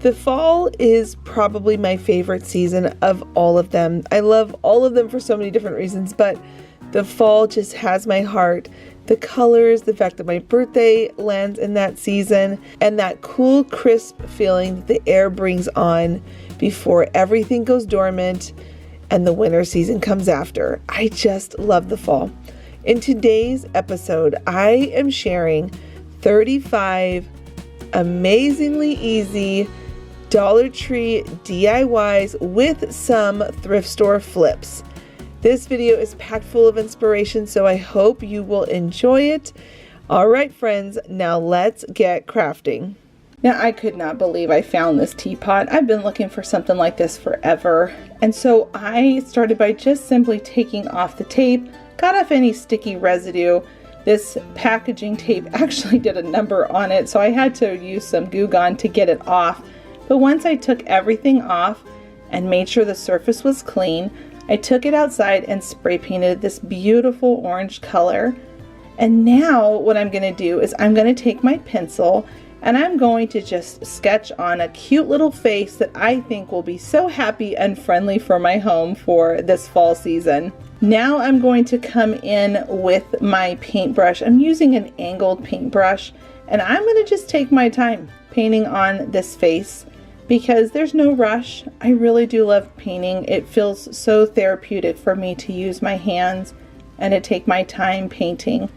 The fall is probably my favorite season of all of them. I love all of them for so many different reasons, but the fall just has my heart. The colors, the fact that my birthday lands in that season, and that cool, crisp feeling that the air brings on before everything goes dormant and the winter season comes after. I just love the fall. In today's episode, I am sharing 35 amazingly easy Dollar Tree DIYs with some thrift store flips. This video is packed full of inspiration, so I hope you will enjoy it. All right, friends, now let's get crafting. Now, I could not believe I found this teapot. I've been looking for something like this forever. And so I started by just simply taking off the tape, got off any sticky residue. This packaging tape actually did a number on it, so I had to use some Goo Gone to get it off. But once I took everything off and made sure the surface was clean, I took it outside and spray painted this beautiful orange color. And now what I'm going to do is I'm going to take my pencil and I'm going to just sketch on a cute little face that I think will be so happy and friendly for my home for this fall season. Now I'm going to come in with my paintbrush. I'm using an angled paintbrush, and I'm going to just take my time painting on this face, because there's no rush. I really do love painting. It feels so therapeutic for me to use my hands and to take my time painting.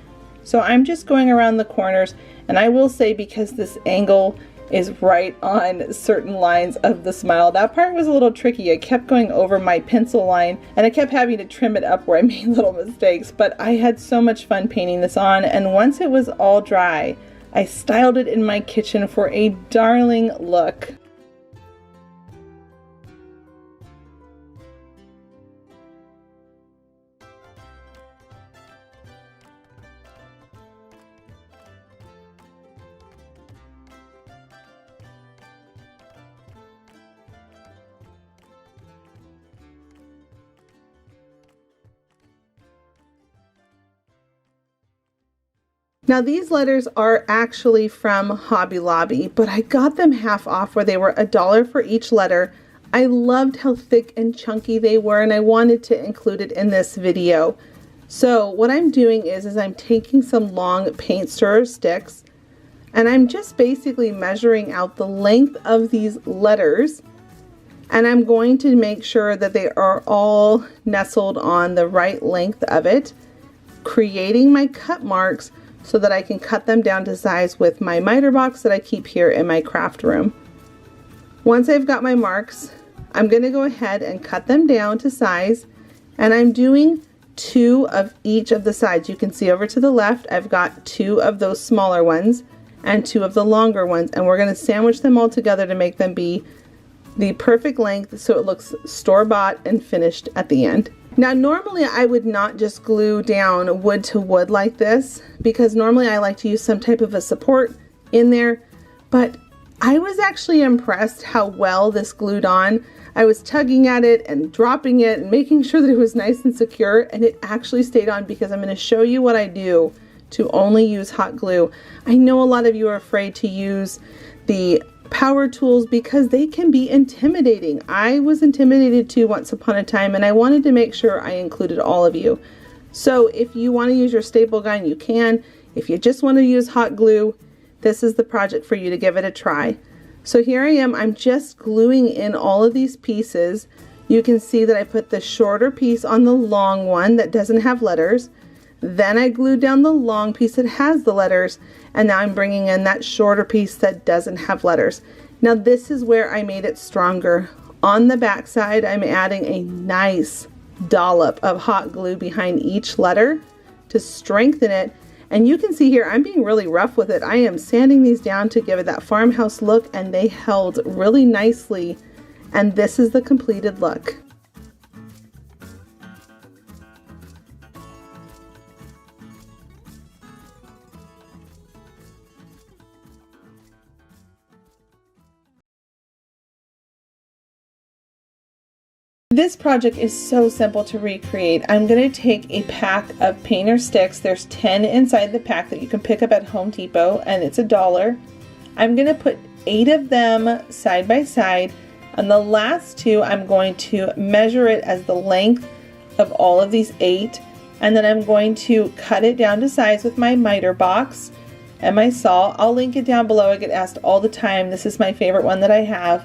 So I'm just going around the corners, and I will say, because this angle is right on certain lines of the smile, that part was a little tricky. I kept going over my pencil line and I kept having to trim it up where I made little mistakes, but I had so much fun painting this on. And once it was all dry, I styled it in my kitchen for a darling look. Now these letters are actually from Hobby Lobby, but I got them half off where they were $1 for each letter. I loved how thick and chunky they were, and I wanted to include it in this video. So what I'm doing is I'm taking some long paint stirrer sticks, and I'm just basically measuring out the length of these letters, and I'm going to make sure that they are all nestled on the right length of it, creating my cut marks so that I can cut them down to size with my miter box that I keep here in my craft room. Once I've got my marks, I'm going to go ahead and cut them down to size, and I'm doing 2 of each of the sides. You can see over to the left, I've got 2 of those smaller ones and 2 of the longer ones, and we're going to sandwich them all together to make them be the perfect length so it looks store-bought and finished at the end. Now normally I would not just glue down wood to wood like this, because normally I like to use some type of a support in there, but I was actually impressed how well this glued on. I was tugging at it and dropping it and making sure that it was nice and secure, and it actually stayed on, because I'm going to show you what I do to only use hot glue. I know a lot of you are afraid to use the power tools because they can be intimidating. I was intimidated too once upon a time, and I wanted to make sure I included all of you. So if you want to use your staple gun, you can. If you just want to use hot glue, this is the project for you to give it a try. So here I am, I'm just gluing in all of these pieces. You can see that I put the shorter piece on the long one that doesn't have letters. Then I glued down the long piece that has the letters, and now I'm bringing in that shorter piece that doesn't have letters. Now this is where I made it stronger. On the back side, I'm adding a nice dollop of hot glue behind each letter to strengthen it. And you can see here, I'm being really rough with it. I am sanding these down to give it that farmhouse look, and they held really nicely. And this is the completed look. This project is so simple to recreate. I'm going to take a pack of painter sticks. There's 10 inside the pack that you can pick up at Home Depot, and it's $1. I'm going to put 8 of them side by side. And the last 2, I'm going to measure it as the length of all of these 8. And then I'm going to cut it down to size with my miter box and my saw. I'll link it down below. I get asked all the time. This is my favorite one that I have.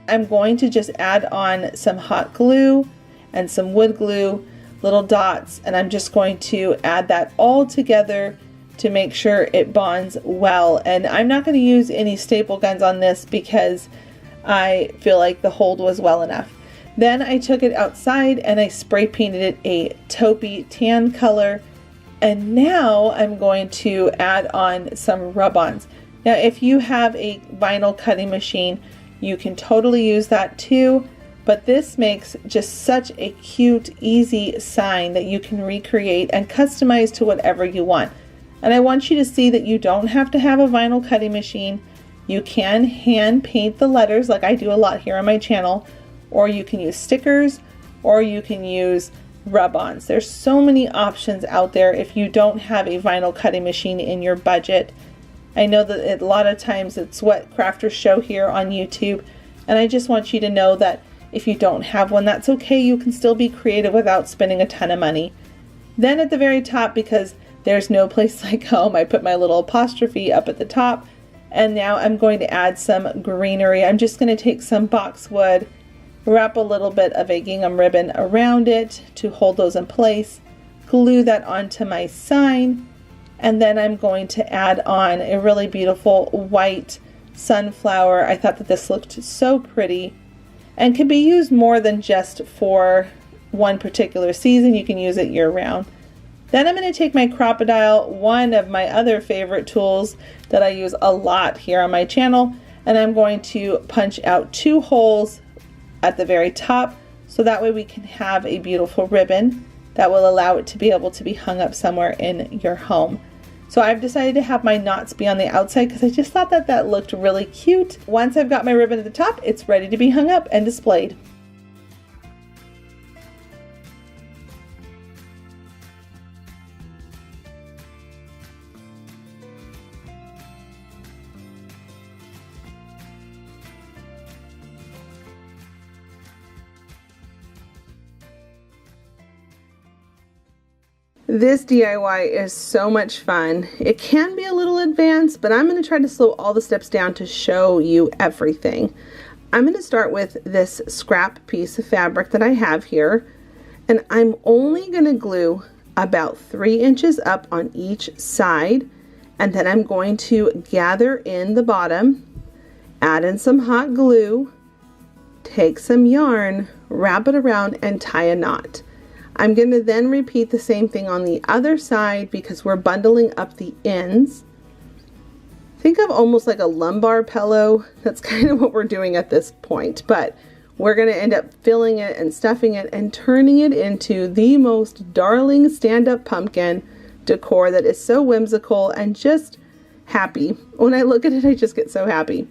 I'm going to just add on some hot glue and some wood glue, little dots, and I'm just going to add that all together to make sure it bonds well. And I'm not going to use any staple guns on this because I feel like the hold was well enough. Then I took it outside and I spray painted it a taupey tan color. And now I'm going to add on some rub-ons. Now, if you have a vinyl cutting machine, you can totally use that too. But this makes just such a cute, easy sign that you can recreate and customize to whatever you want. And I want you to see that you don't have to have a vinyl cutting machine. You can hand paint the letters like I do a lot here on my channel, or you can use stickers, or you can use rub-ons. There's so many options out there if you don't have a vinyl cutting machine in your budget. I know that a lot of times it's what crafters show here on YouTube, and I just want you to know that if you don't have one, that's okay. You can still be creative without spending a ton of money. Then at the very top, because there's no place like home, I put my little apostrophe up at the top, and now I'm going to add some greenery. I'm just going to take some boxwood, wrap a little bit of a gingham ribbon around it to hold those in place, glue that onto my sign, and then I'm going to add on a really beautiful white sunflower. I thought that this looked so pretty and can be used more than just for one particular season. You can use it year round. Then I'm going to take my Crocodile, one of my other favorite tools that I use a lot here on my channel, and I'm going to punch out 2 holes at the very top so that way we can have a beautiful ribbon that will allow it to be able to be hung up somewhere in your home. So I've decided to have my knots be on the outside because I just thought that that looked really cute. Once I've got my ribbon at the top, it's ready to be hung up and displayed. This DIY is so much fun. It can be a little advanced, but I'm going to try to slow all the steps down to show you everything. I'm going to start with this scrap piece of fabric that I have here, and I'm only going to glue about 3 inches up on each side, and then I'm going to gather in the bottom, add in some hot glue, take some yarn, wrap it around, and tie a knot. I'm going to then repeat the same thing on the other side because we're bundling up the ends. Think of almost like a lumbar pillow. That's kind of what we're doing at this point, but we're going to end up filling it and stuffing it and turning it into the most darling stand-up pumpkin decor that is so whimsical and just happy. When I look at it, I just get so happy.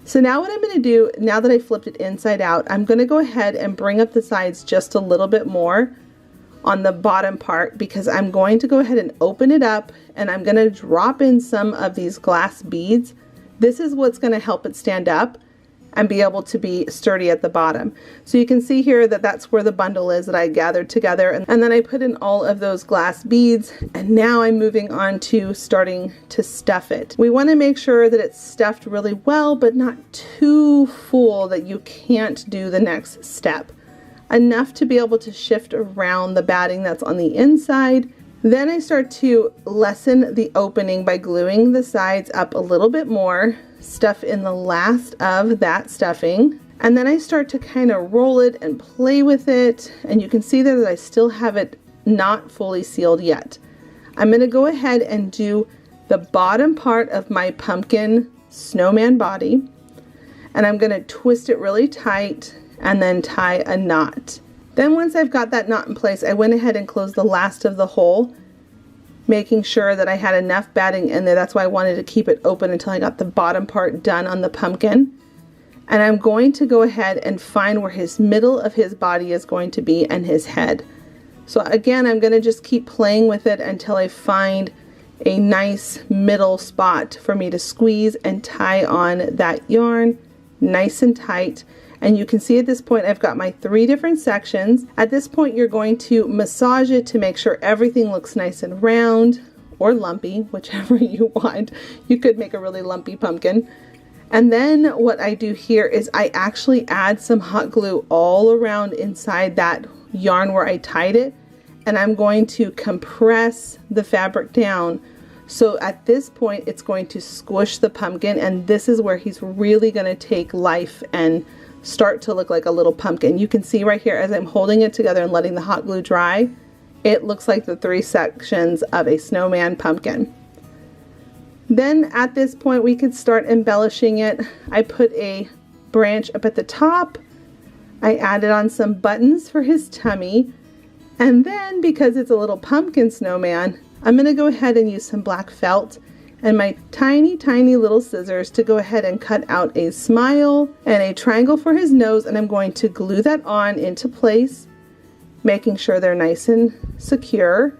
So now what I'm going to do, now that I flipped it inside out, I'm going to go ahead and bring up the sides just a little bit more on the bottom part because I'm going to go ahead and open it up and I'm going to drop in some of these glass beads. This is what's going to help it stand up and be able to be sturdy at the bottom. So you can see here that that's where the bundle is that I gathered together, and then I put in all of those glass beads, and now I'm moving on to starting to stuff it. We want to make sure that it's stuffed really well but not too full that you can't do the next step. Enough to be able to shift around the batting that's on the inside. Then I start to lessen the opening by gluing the sides up a little bit more, stuff in the last of that stuffing, and then I start to kind of roll it and play with it, and you can see there that I still have it not fully sealed yet. I'm going to go ahead and do the bottom part of my pumpkin snowman body, and I'm going to twist it really tight and then tie a knot. Then once I've got that knot in place, I went ahead and closed the last of the hole, making sure that I had enough batting in there. That's why I wanted to keep it open until I got the bottom part done on the pumpkin. And I'm going to go ahead and find where his middle of his body is going to be and his head. So again, I'm going to just keep playing with it until I find a nice middle spot for me to squeeze and tie on that yarn nice and tight. And you can see at this point I've got my 3 different sections. At this point you're going to massage it to make sure everything looks nice and round or lumpy, whichever you want. You could make a really lumpy pumpkin. And then what I do here is I actually add some hot glue all around inside that yarn where I tied it, and I'm going to compress the fabric down. So at this point it's going to squish the pumpkin, and this is where he's really going to take life and start to look like a little pumpkin. You can see right here as I'm holding it together and letting the hot glue dry, it looks like the 3 sections of a snowman pumpkin. Then at this point we could start embellishing it. I put a branch up at the top. I added on some buttons for his tummy. And then because it's a little pumpkin snowman, I'm going to go ahead and use some black felt and my tiny little scissors to go ahead and cut out a smile and a triangle for his nose, and I'm going to glue that on into place, making sure they're nice and secure.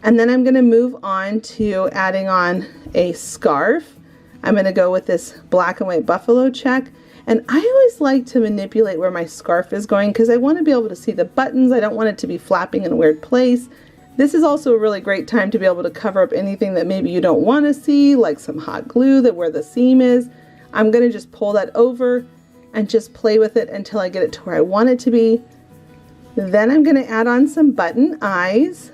And then I'm going to move on to adding on a scarf. I'm going to go with this black and white buffalo check, and I always like to manipulate where my scarf is going because I want to be able to see the buttons. I don't want it to be flapping in a weird place. This is also a really great time to be able to cover up anything that maybe you don't want to see, like some hot glue that where the seam is. I'm going to just pull that over and just play with it until I get it to where I want it to be. Then I'm going to add on some button eyes.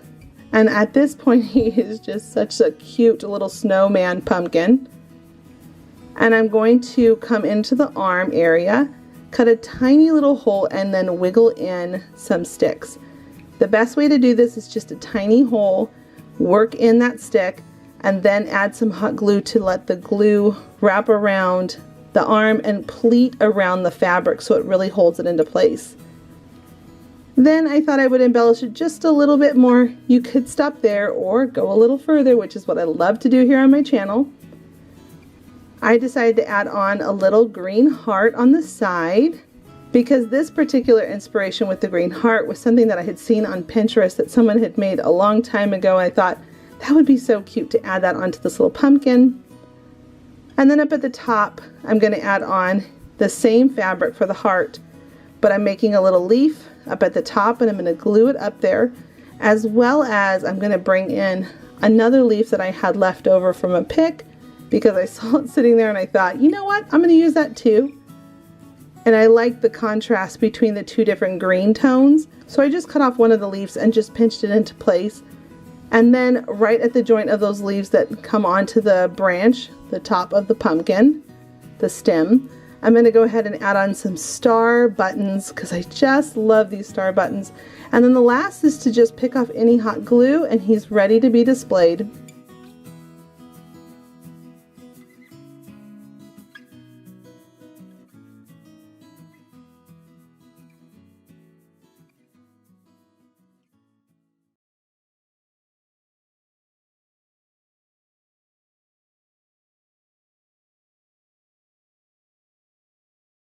And at this point he is just such a cute little snowman pumpkin. And I'm going to come into the arm area, cut a tiny little hole, and then wiggle in some sticks. The best way to do this is just a tiny hole, work in that stick, and then add some hot glue to let the glue wrap around the arm and pleat around the fabric so it really holds it into place. Then I thought I would embellish it just a little bit more. You could stop there or go a little further, which is what I love to do here on my channel. I decided to add on a little green heart on the side, because this particular inspiration with the green heart was something that I had seen on Pinterest that someone had made a long time ago. I thought that would be so cute to add that onto this little pumpkin. And then up at the top, I'm going to add on the same fabric for the heart, but I'm making a little leaf up at the top and I'm going to glue it up there, as well as I'm going to bring in another leaf that I had left over from a pick because I saw it sitting there and I thought, you know what, I'm going to use that too. And I like the contrast between the 2 different green tones. So I just cut off one of the leaves and just pinched it into place. And then right at the joint of those leaves that come onto the branch, the top of the pumpkin, the stem, I'm going to go ahead and add on some star buttons because I just love these star buttons. And then the last is to just pick off any hot glue and he's ready to be displayed.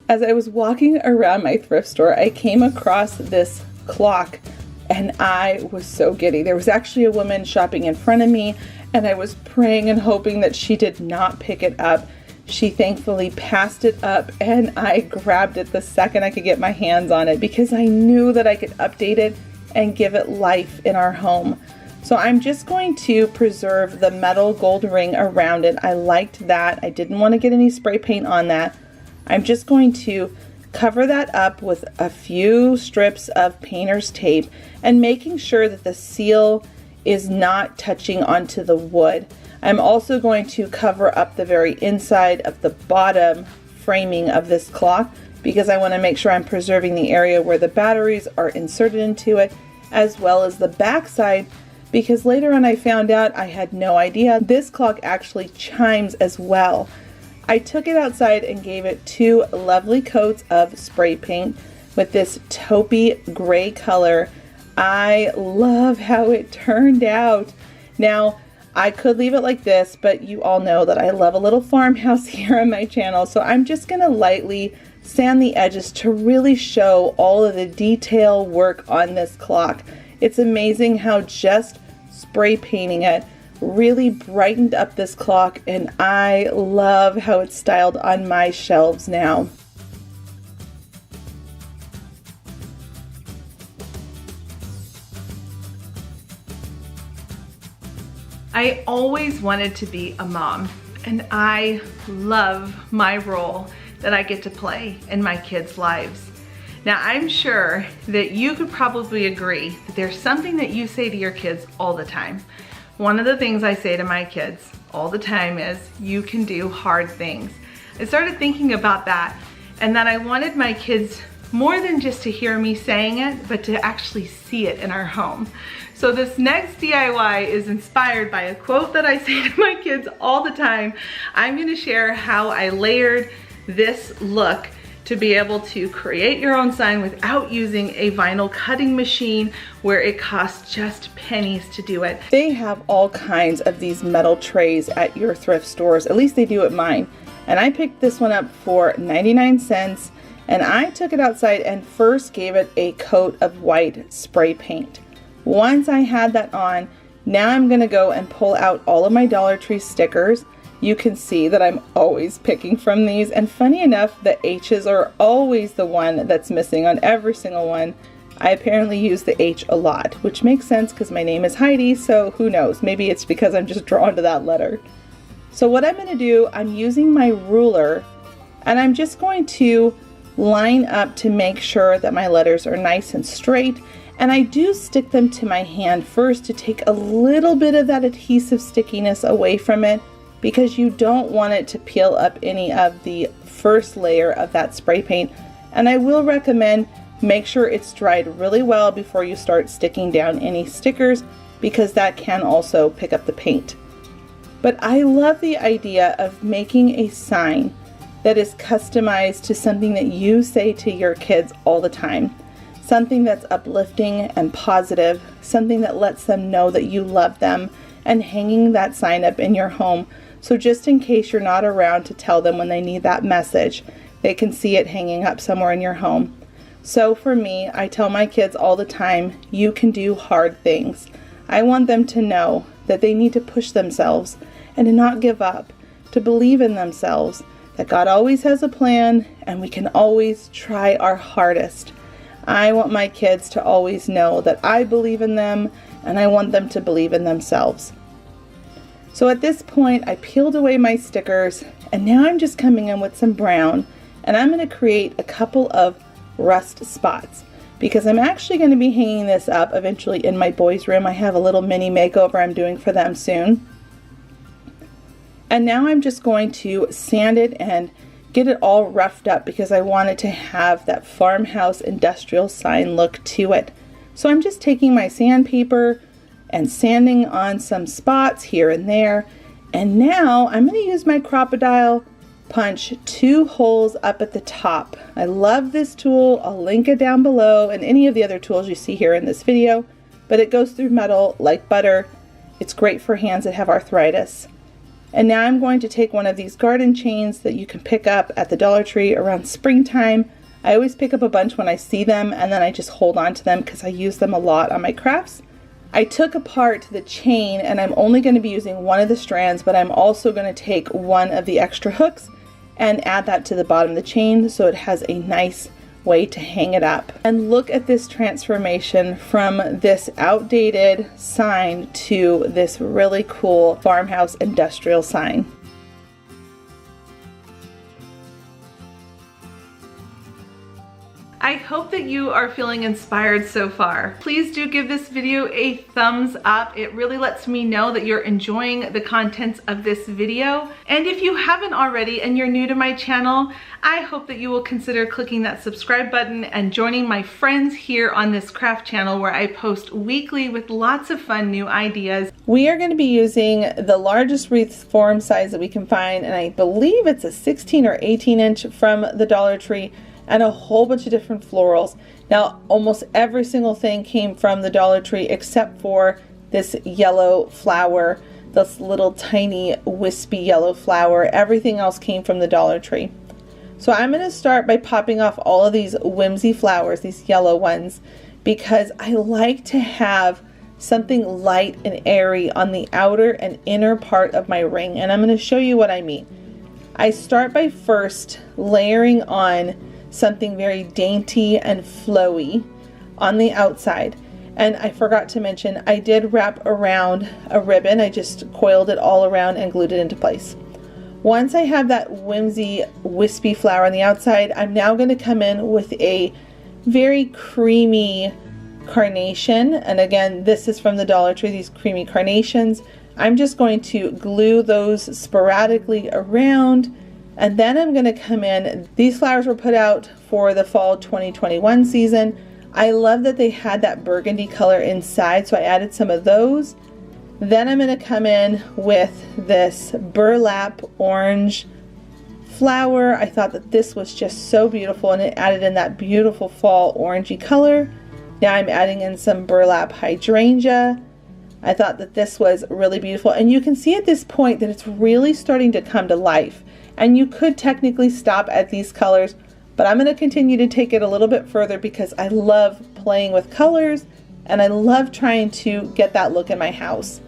As I was walking around my thrift store, I came across this clock and I was so giddy. There was actually a woman shopping in front of me and I was praying and hoping that she did not pick it up. She thankfully passed it up and I grabbed it the second I could get my hands on it because I knew that I could update it and give it life in our home. So I'm just going to preserve the metal gold ring around it. I liked that. I didn't want to get any spray paint on that. I'm just going to cover that up with a few strips of painter's tape and making sure that the seal is not touching onto the wood. I'm also going to cover up the very inside of the bottom framing of this clock because I want to make sure I'm preserving the area where the batteries are inserted into it, as well as the back side, because later on I found out, I had no idea, this clock actually chimes as well. I took it outside and gave it 2 lovely coats of spray paint with this taupey gray color. I love how it turned out. Now, I could leave it like this, but you all know that I love a little farmhouse here on my channel, so I'm just going to lightly sand the edges to really show all of the detail work on this clock. It's amazing how just spray painting it really brightened up this clock, and I love how it's styled on my shelves now. I always wanted to be a mom, and I love my role that I get to play in my kids' lives. Now, I'm sure that you could probably agree that there's something that you say to your kids all the time. One of the things I say to my kids all the time is, you can do hard things. I started thinking about that, and that I wanted my kids more than just to hear me saying it, but to actually see it in our home. So this next DIY is inspired by a quote that I say to my kids all the time. I'm gonna share how I layered this look to be able to create your own sign without using a vinyl cutting machine where it costs just pennies to do it. They have all kinds of these metal trays at your thrift stores, at least they do at mine. And I picked this one up for 99 cents, and I took it outside and first gave it a coat of white spray paint. Once I had that on, now I'm gonna go and pull out all of my Dollar Tree stickers. You can see that I'm always picking from these, and funny enough, the H's are always the one that's missing on every single one. I apparently use the H a lot, which makes sense because my name is Heidi, so who knows, maybe it's because I'm just drawn to that letter. So what I'm gonna do, I'm using my ruler, and I'm just going to line up to make sure that my letters are nice and straight. And I do stick them to my hand first to take a little bit of that adhesive stickiness away from it, because you don't want it to peel up any of the first layer of that spray paint. And I will recommend make sure it's dried really well before you start sticking down any stickers, because that can also pick up the paint. But I love the idea of making a sign that is customized to something that you say to your kids all the time. Something that's uplifting and positive, something that lets them know that you love them, and hanging that sign up in your home. So just in case you're not around to tell them when they need that message, they can see it hanging up somewhere in your home. So for me, I tell my kids all the time, you can do hard things. I want them to know that they need to push themselves and to not give up, to believe in themselves, that God always has a plan and we can always try our hardest. I want my kids to always know that I believe in them, and I want them to believe in themselves. So at this point, I peeled away my stickers, and now I'm just coming in with some brown, and I'm going to create a couple of rust spots, because I'm actually going to be hanging this up eventually in my boys' room. I have a little mini makeover I'm doing for them soon. And now I'm just going to sand it and get it all roughed up, because I wanted to have that farmhouse industrial sign look to it. So I'm just taking my sandpaper and sanding on some spots here and there. And now I'm going to use my crocodile, punch 2 holes up at the top. I love this tool. I'll link it down below, and any of the other tools you see here in this video, but it goes through metal like butter. It's great for hands that have arthritis. And now I'm going to take one of these garden chains that you can pick up at the Dollar Tree around springtime. I always pick up a bunch when I see them, and then I just hold on to them because I use them a lot on my crafts. I took apart the chain, and I'm only going to be using one of the strands, but I'm also going to take one of the extra hooks and add that to the bottom of the chain so it has a nice way to hang it up. And look at this transformation from this outdated sign to this really cool farmhouse industrial sign. I hope that you are feeling inspired so far. Please do give this video a thumbs up. It really lets me know that you're enjoying the contents of this video. And if you haven't already and you're new to my channel, I hope that you will consider clicking that subscribe button and joining my friends here on this craft channel where I post weekly with lots of fun new ideas. We are going to be using the largest wreath form size that we can find, and I believe it's a 16 or 18 inch from the Dollar Tree, and a whole bunch of different florals. Now, almost every single thing came from the Dollar Tree except for this yellow flower, this little tiny wispy yellow flower. Everything else came from the Dollar Tree. So I'm going to start by popping off all of these whimsy flowers, these yellow ones, because I like to have something light and airy on the outer and inner part of my ring, and I'm going to show you what I mean. I start by first layering on something very dainty and flowy on the outside. And I forgot to mention, I did wrap around a ribbon. I just coiled it all around and glued it into place. Once I have that whimsy wispy flower on the outside, I'm now going to come in with a very creamy carnation. And again, this is from the Dollar Tree, these creamy carnations. I'm just going to glue those sporadically around, and then I'm going to come in. These flowers were put out for the fall 2021 season. I love that they had that burgundy color inside, so I added some of those. Then I'm going to come in with this burlap orange flower. I thought that this was just so beautiful, and it added in that beautiful fall orangey color. Now I'm adding in some burlap hydrangea. I thought that this was really beautiful, and you can see at this point that it's really starting to come to life. And you could technically stop at these colors, but I'm going to continue to take it a little bit further because I love playing with colors and I love trying to get that look in my house.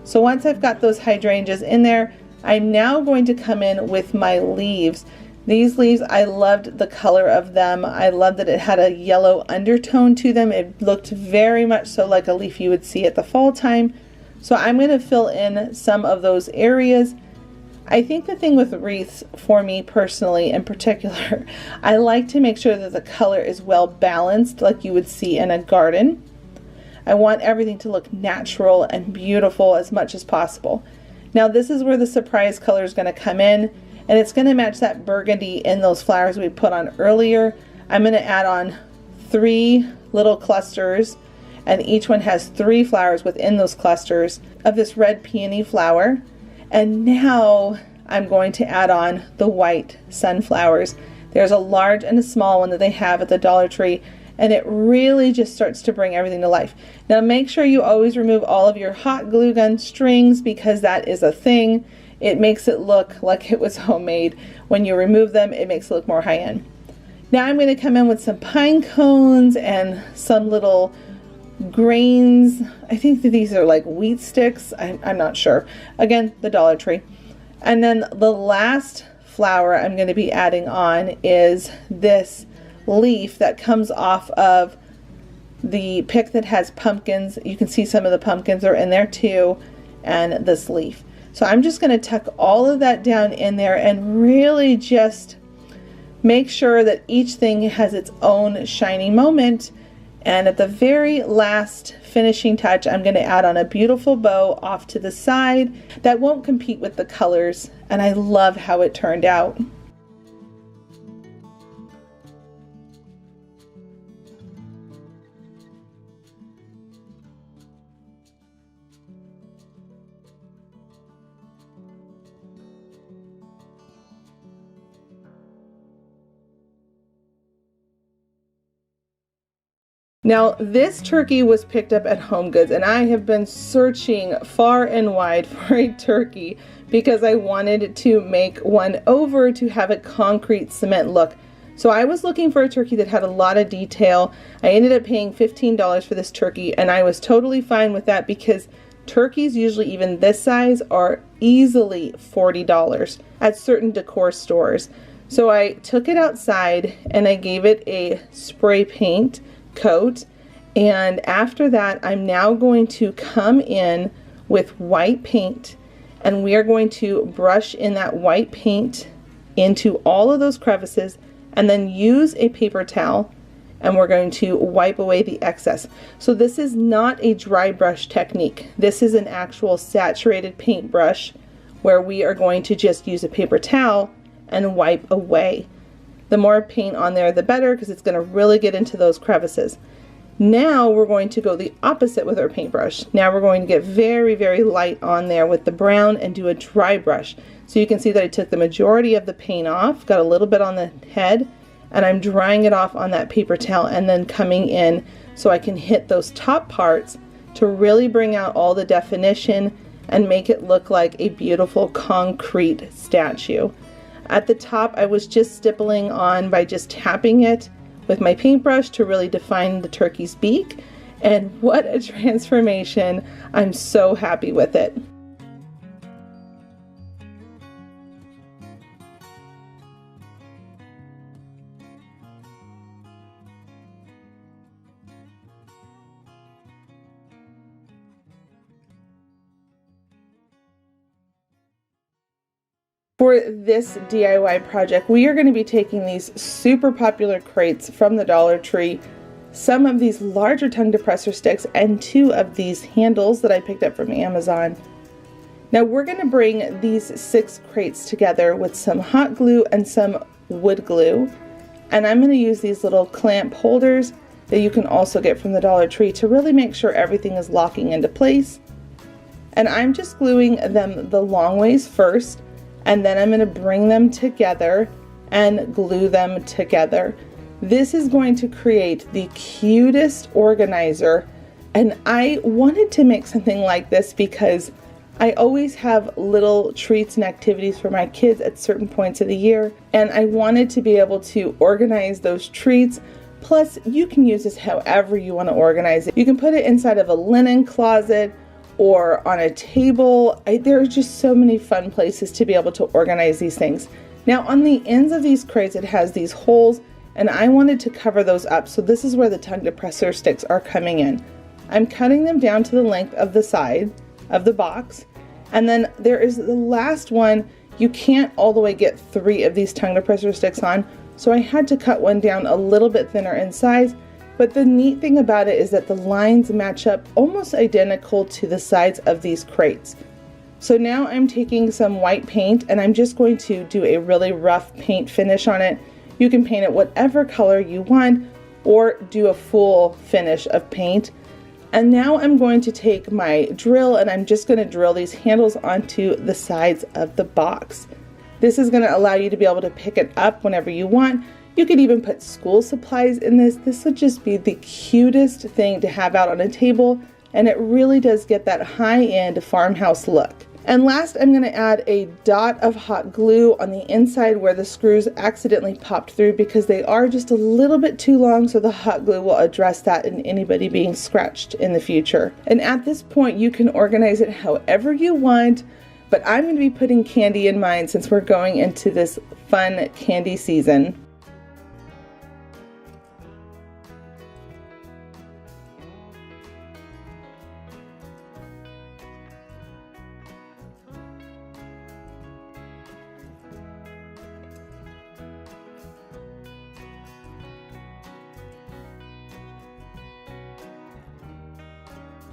So once I've got those hydrangeas in there, I'm now going to come in with my leaves. These leaves, I loved the color of them. I loved that it had a yellow undertone to them. It looked very much so like a leaf you would see at the fall time. So I'm going to fill in some of those areas. I think the thing with wreaths, for me personally in particular, I like to make sure that the color is well balanced like you would see in a garden. I want everything to look natural and beautiful as much as possible. Now this is where the surprise color is going to come in, and it's going to match that burgundy in those flowers we put on earlier. I'm going to add on 3 little clusters, and each one has 3 flowers within those clusters of this red peony flower. And now I'm going to add on the white sunflowers. There's a large and a small one that they have at the Dollar Tree, and it really just starts to bring everything to life. Now make sure you always remove all of your hot glue gun strings, because that is a thing. It makes it look like it was homemade. When you remove them, it makes it look more high-end. Now I'm going to come in with some pine cones and some little grains. I think that these are like wheat sticks. I'm not sure. Again, the Dollar Tree. And then the last flower I'm going to be adding on is this leaf that comes off of the pick that has pumpkins. You can see some of the pumpkins are in there too, and this leaf. So I'm just going to tuck all of that down in there and really just make sure that each thing has its own shiny moment. And at the very last finishing touch, I'm going to add on a beautiful bow off to the side that won't compete with the colors, and I love how it turned out. Now this turkey was picked up at Home Goods, and I have been searching far and wide for a turkey because I wanted to make one over to have a concrete cement look. So I was looking for a turkey that had a lot of detail. I ended up paying $15 for this turkey, and I was totally fine with that because turkeys, usually even this size, are easily $40 at certain decor stores. So I took it outside and I gave it a spray paint coat, and after that I'm now going to come in with white paint, and we are going to brush in that white paint into all of those crevices, and then use a paper towel and we're going to wipe away the excess. So this is not a dry brush technique. This is an actual saturated paint brush where we are going to just use a paper towel and wipe away. The more paint on there, the better, because it's going to really get into those crevices. Now we're going to go the opposite with our paintbrush. Now we're going to get very, very light on there with the brown and do a dry brush. So you can see that I took the majority of the paint off, got a little bit on the head, and I'm drying it off on that paper towel and then coming in so I can hit those top parts to really bring out all the definition and make it look like a beautiful concrete statue. At the top, I was just stippling on by just tapping it with my paintbrush to really define the turkey's beak. And what a transformation. I'm so happy with it. For this DIY project, we are going to be taking these super popular crates from the Dollar Tree, some of these larger tongue depressor sticks, and 2 of these handles that I picked up from Amazon. Now we're going to bring these 6 crates together with some hot glue and some wood glue, and I'm going to use these little clamp holders that you can also get from the Dollar Tree to really make sure everything is locking into place. And I'm just gluing them the long ways first, and then I'm going to bring them together and glue them together. This is going to create the cutest organizer, and I wanted to make something like this because I always have little treats and activities for my kids at certain points of the year, and I wanted to be able to organize those treats. Plus, you can use this however you want to organize it. You can put it inside of a linen closet or on a table. There are just so many fun places to be able to organize these things. Now on the ends of these crates it has these holes, and I wanted to cover those up, so this is where the tongue depressor sticks are coming in. I'm cutting them down to the length of the side of the box, and then there is the last one. You can't all the way get 3 of these tongue depressor sticks on, so I had to cut one down a little bit thinner in size. But the neat thing about it is that the lines match up almost identical to the sides of these crates. So now I'm taking some white paint and I'm just going to do a really rough paint finish on it. You can paint it whatever color you want or do a full finish of paint. And now I'm going to take my drill and I'm just going to drill these handles onto the sides of the box. This is going to allow you to be able to pick it up whenever you want. You could even put school supplies in this. This would just be the cutest thing to have out on a table, and it really does get that high-end farmhouse look. And last, I'm going to add a dot of hot glue on the inside where the screws accidentally popped through because they are just a little bit too long, so the hot glue will address that and anybody being scratched in the future. And at this point, you can organize it however you want, but I'm going to be putting candy in mine since we're going into this fun candy season.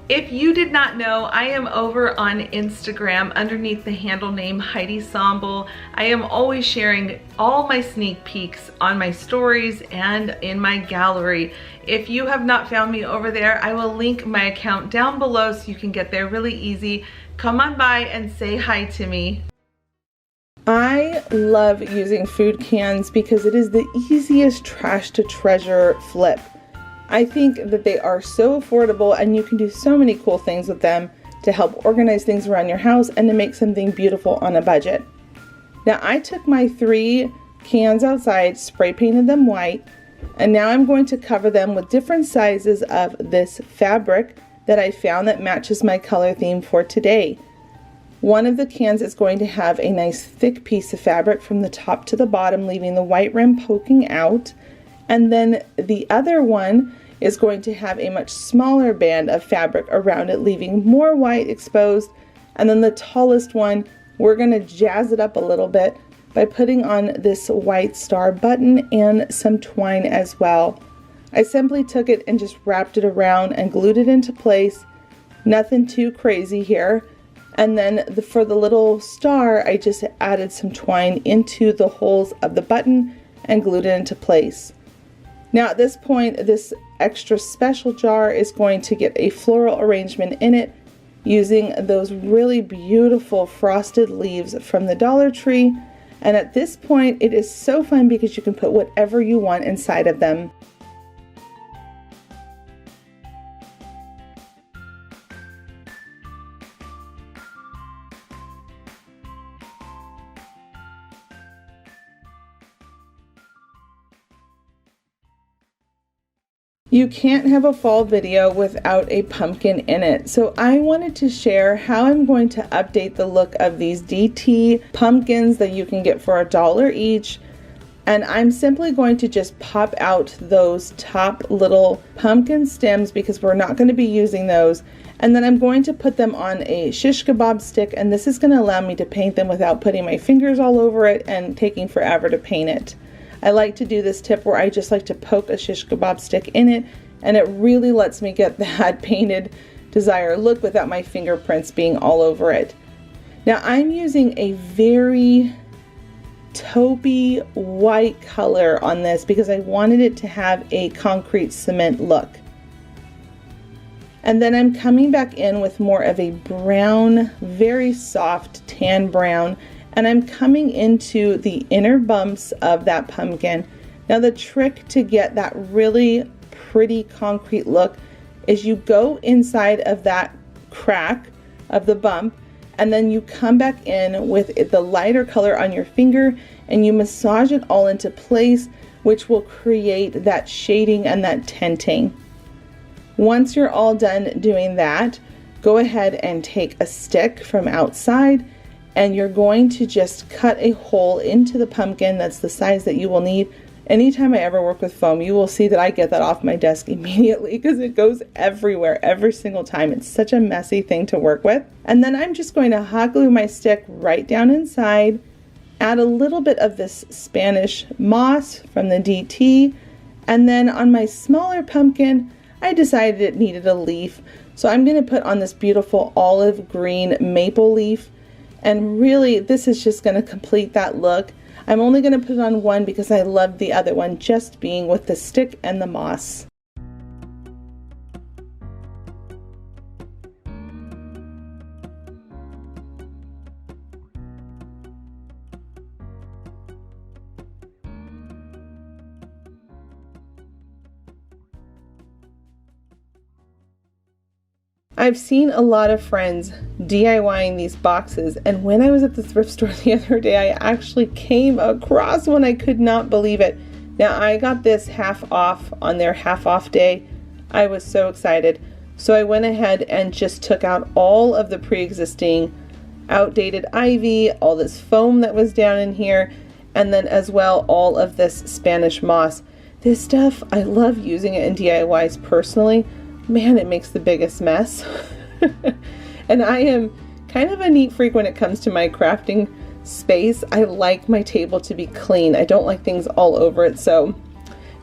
If you did not know, I am over on Instagram underneath the handle name Heidi Somble. I am always sharing all my sneak peeks on my stories and in my gallery. If you have not found me over there, I will link my account down below so you can get there really easy. Come on by and say hi to me. I love using food cans because it is the easiest trash to treasure flip. I think that they are so affordable and you can do so many cool things with them to help organize things around your house and to make something beautiful on a budget. Now I took my 3 cans outside, spray painted them white, and now I'm going to cover them with different sizes of this fabric that I found that matches my color theme for today. One of the cans is going to have a nice thick piece of fabric from the top to the bottom, leaving the white rim poking out. And then the other one is going to have a much smaller band of fabric around it, leaving more white exposed. And then the tallest one, we're going to jazz it up a little bit by putting on this white star button and some twine as well. I simply took it and just wrapped it around and glued it into place. Nothing too crazy here. And then for the little star, I just added some twine into the holes of the button and glued it into place. Now at this point, this extra special jar is going to get a floral arrangement in it using those really beautiful frosted leaves from the Dollar Tree. And at this point, it is so fun because you can put whatever you want inside of them. You can't have a fall video without a pumpkin in it. So I wanted to share how I'm going to update the look of these DT pumpkins that you can get for $1 each. And I'm simply going to just pop out those top little pumpkin stems because we're not going to be using those. And then I'm going to put them on a shish kebab stick, and this is going to allow me to paint them without putting my fingers all over it and taking forever to paint it. I like to do this tip where I just like to poke a shish kebab stick in it, and it really lets me get that painted desired look without my fingerprints being all over it. Now I'm using a very taupey white color on this because I wanted it to have a concrete cement look. And then I'm coming back in with more of a brown, very soft tan brown, and I'm coming into the inner bumps of that pumpkin. Now the trick to get that really pretty concrete look is you go inside of that crack of the bump, and then you come back in with the lighter color on your finger and you massage it all into place, which will create that shading and that tinting. Once you're all done doing that, go ahead and take a stick from outside, and you're going to just cut a hole into the pumpkin that's the size that you will need. Anytime I ever work with foam, you will see that I get that off my desk immediately because it goes everywhere every single time. It's such a messy thing to work with. And then I'm just going to hot glue my stick right down inside, add a little bit of this Spanish moss from the DT, and then on my smaller pumpkin, I decided it needed a leaf. So I'm going to put on this beautiful olive green maple leaf. And really, this is just going to complete that look. I'm only going to put it on one because I love the other one just being with the stick and the moss. I've seen a lot of friends DIYing these boxes, and when I was at the thrift store the other day, I actually came across one. I could not believe it. Now I got this half off on their half off day. I was so excited. So I went ahead and just took out all of the pre-existing outdated ivy, all this foam that was down in here, and then as well all of this Spanish moss. This stuff, I love using it in DIYs personally. Man, it makes the biggest mess. And I am kind of a neat freak when it comes to my crafting space. I like my table to be clean. I don't like things all over it, so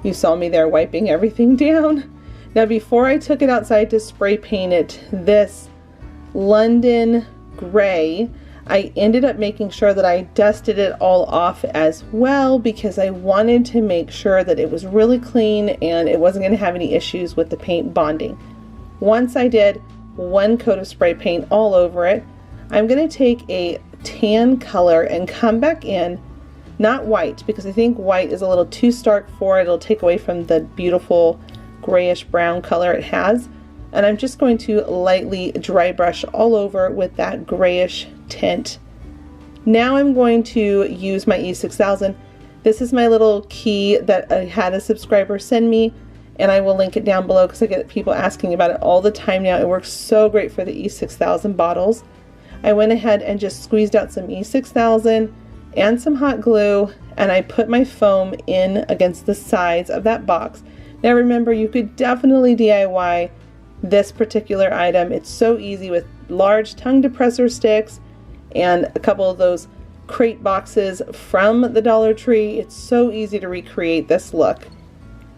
you saw me there wiping everything down. Now before I took it outside to spray paint it this London gray, I ended up making sure that I dusted it all off as well because I wanted to make sure that it was really clean and it wasn't going to have any issues with the paint bonding. Once I did one coat of spray paint all over it, I'm going to take a tan color and come back in, not white because I think white is a little too stark for it. It'll take away from the beautiful grayish brown color it has. And I'm just going to lightly dry brush all over with that grayish tint. Now I'm going to use my E6000. This is my little key that I had a subscriber send me, and I will link it down below because I get people asking about it all the time now. It works so great for the E6000 bottles. I went ahead and just squeezed out some E6000 and some hot glue, and I put my foam in against the sides of that box. Now remember, you could definitely DIY this particular item. It's so easy with large tongue depressor sticks and a couple of those crate boxes from the Dollar Tree. It's so easy to recreate this look.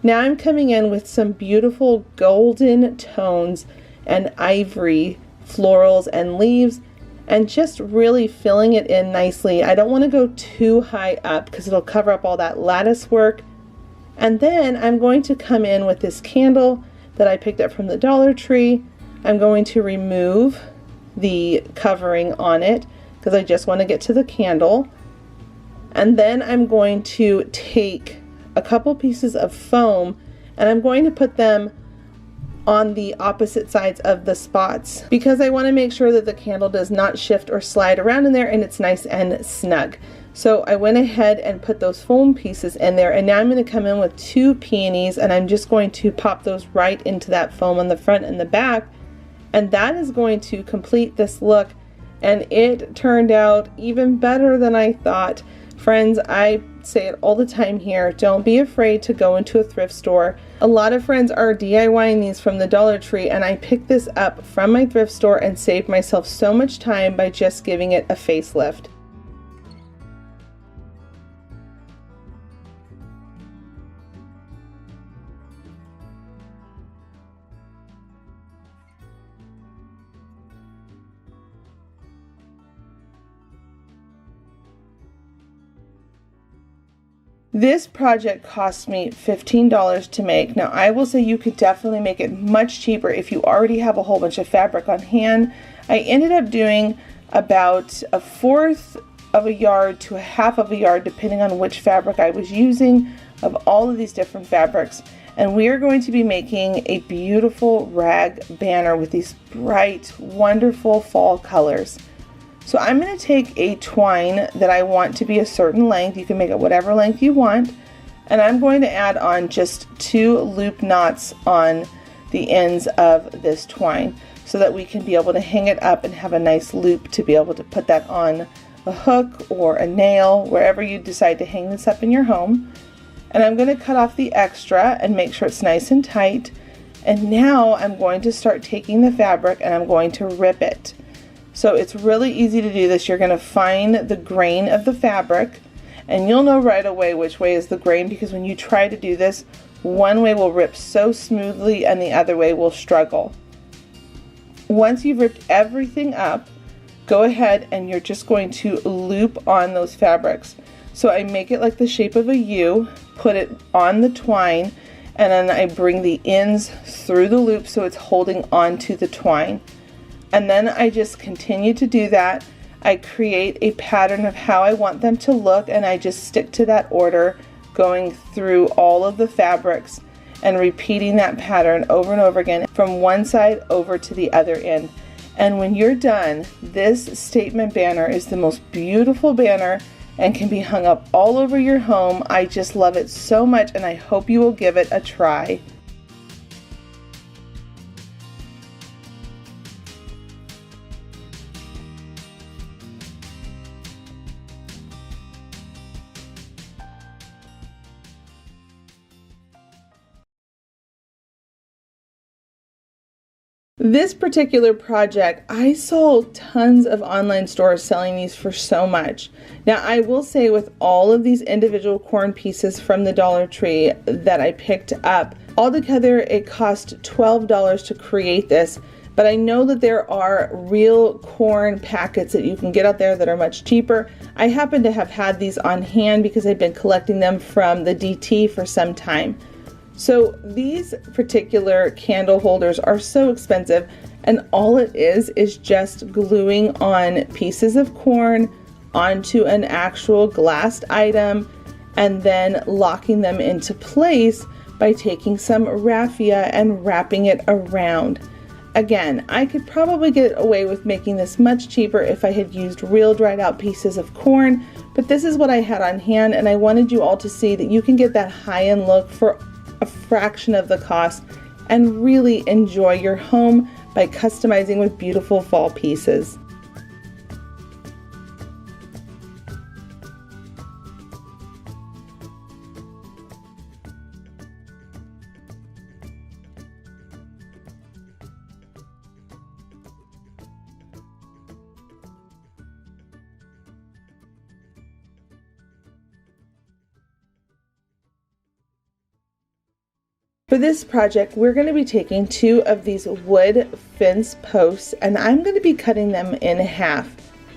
Now I'm coming in with some beautiful golden tones and ivory florals and leaves and just really filling it in nicely. I don't want to go too high up because it'll cover up all that lattice work. And then I'm going to come in with this candle that I picked up from the Dollar Tree. I'm going to remove the covering on it because I just want to get to the candle. And then I'm going to take a couple pieces of foam and I'm going to put them on the opposite sides of the spots because I want to make sure that the candle does not shift or slide around in there and it's nice and snug. So I went ahead and put those foam pieces in there, and now I'm going to come in with 2 peonies, and I'm just going to pop those right into that foam on the front and the back, and that is going to complete this look. And it turned out even better than I thought. Friends, I say it all the time here, don't be afraid to go into a thrift store. A lot of friends are DIYing these from the Dollar Tree, and I picked this up from my thrift store and saved myself so much time by just giving it a facelift. This project cost me $15 to make. Now I will say you could definitely make it much cheaper if you already have a whole bunch of fabric on hand. I ended up doing about 1/4 of a yard to 1/2 of a yard, depending on which fabric I was using, of all of these different fabrics. And we are going to be making a beautiful rag banner with these bright, wonderful fall colors. So I'm going to take a twine that I want to be a certain length. You can make it whatever length you want. And I'm going to add on just 2 loop knots on the ends of this twine so that we can be able to hang it up and have a nice loop to be able to put that on a hook or a nail, wherever you decide to hang this up in your home. And I'm going to cut off the extra and make sure it's nice and tight. And now I'm going to start taking the fabric and I'm going to rip it. So it's really easy to do this. You're going to find the grain of the fabric, and you'll know right away which way is the grain, because when you try to do this, one way will rip so smoothly and the other way will struggle. Once you've ripped everything up, go ahead and you're just going to loop on those fabrics. So I make it like the shape of a U, put it on the twine, and then I bring the ends through the loop so it's holding onto the twine. And then I just continue to do that. I create a pattern of how I want them to look, and I just stick to that order, going through all of the fabrics and repeating that pattern over and over again from one side over to the other end. And when you're done, this statement banner is the most beautiful banner and can be hung up all over your home. I just love it so much, and I hope you will give it a try. This particular project, I saw tons of online stores selling these for so much. Now I will say, with all of these individual corn pieces from the Dollar Tree that I picked up, altogether it cost $12 to create this. But I know that there are real corn packets that you can get out there that are much cheaper. I happen to have had these on hand because I've been collecting them from the DT for some time. So these particular candle holders are so expensive, and all it is just gluing on pieces of corn onto an actual glassed item and then locking them into place by taking some raffia and wrapping it around. Again, I could probably get away with making this much cheaper if I had used real dried out pieces of corn, but this is what I had on hand, and I wanted you all to see that you can get that high-end look for a fraction of the cost and really enjoy your home by customizing with beautiful fall pieces. For this project, we're going to be taking 2 of these wood fence posts, and I'm going to be cutting them in half.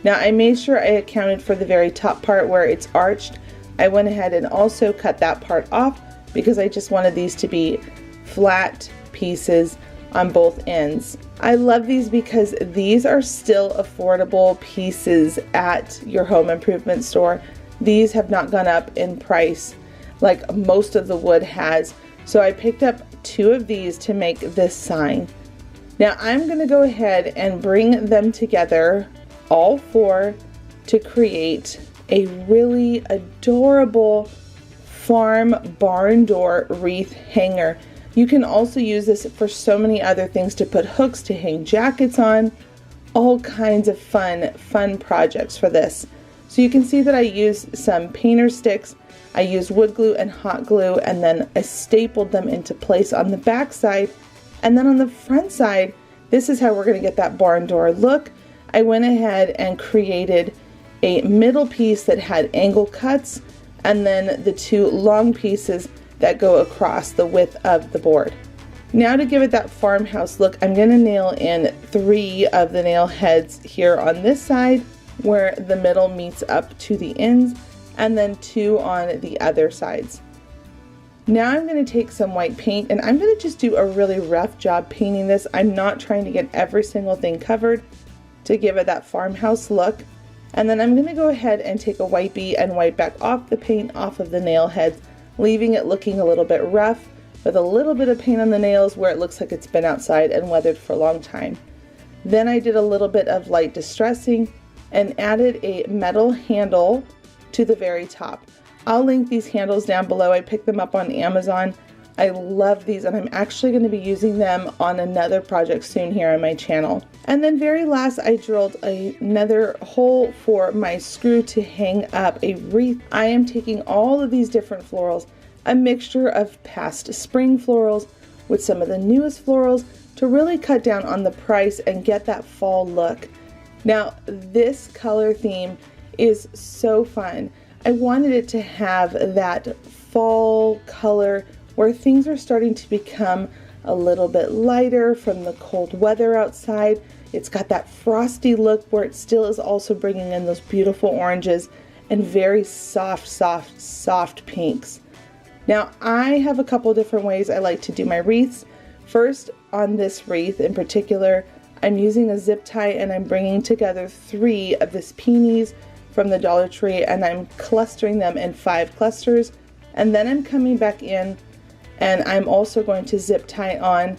Now I made sure I accounted for the very top part where it's arched. I went ahead and also cut that part off because I just wanted these to be flat pieces on both ends. I love these because these are still affordable pieces at your home improvement store. These have not gone up in price like most of the wood has. So I picked up 2 of these to make this sign. Now I'm going to go ahead and bring them together, all 4, to create a really adorable farm barn door wreath hanger. You can also use this for so many other things, to put hooks, to hang jackets on, all kinds of fun projects for this. So you can see that I used some painter sticks, I used wood glue and hot glue, and then I stapled them into place on the back side. And then on the front side, this is how we're going to get that barn door look. I went ahead and created a middle piece that had angle cuts, and then the two long pieces that go across the width of the board. Now to give it that farmhouse look, I'm going to nail in 3 of the nail heads here on this side where the middle meets up to the ends, and then 2 on the other sides. Now I'm going to take some white paint, and I'm going to just do a really rough job painting this. I'm not trying to get every single thing covered to give it that farmhouse look. And then I'm going to go ahead and take a wipey and wipe back off the paint off of the nail heads, leaving it looking a little bit rough with a little bit of paint on the nails where it looks like it's been outside and weathered for a long time. Then I did a little bit of light distressing and added a metal handle to the very top. I'll link these handles down below. I picked them up on Amazon. I love these, and I'm actually going to be using them on another project soon here on my channel. And then very last, I drilled another hole for my screw to hang up a wreath. I am taking all of these different florals, a mixture of past spring florals with some of the newest florals, to really cut down on the price and get that fall look. Now, this color theme is so fun. I wanted it to have that fall color where things are starting to become a little bit lighter from the cold weather outside. It's got that frosty look where it still is also bringing in those beautiful oranges and very soft pinks. Now, I have a couple different ways I like to do my wreaths. First, on this wreath in particular, I'm using a zip tie, and I'm bringing together 3 of this peonies from the Dollar Tree, and I'm clustering them in 5 clusters. And then I'm coming back in, and I'm also going to zip tie on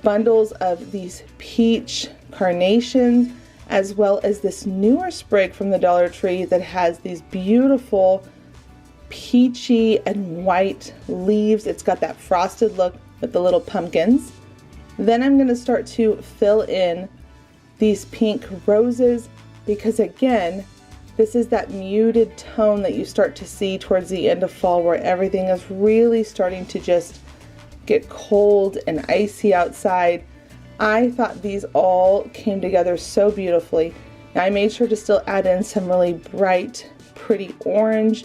bundles of these peach carnations, as well as this newer sprig from the Dollar Tree that has these beautiful peachy and white leaves. It's got that frosted look with the little pumpkins. Then I'm going to start to fill in these pink roses, because again, this is that muted tone that you start to see towards the end of fall, where everything is really starting to just get cold and icy outside. I thought these all came together so beautifully. Now I made sure to still add in some really bright, pretty orange.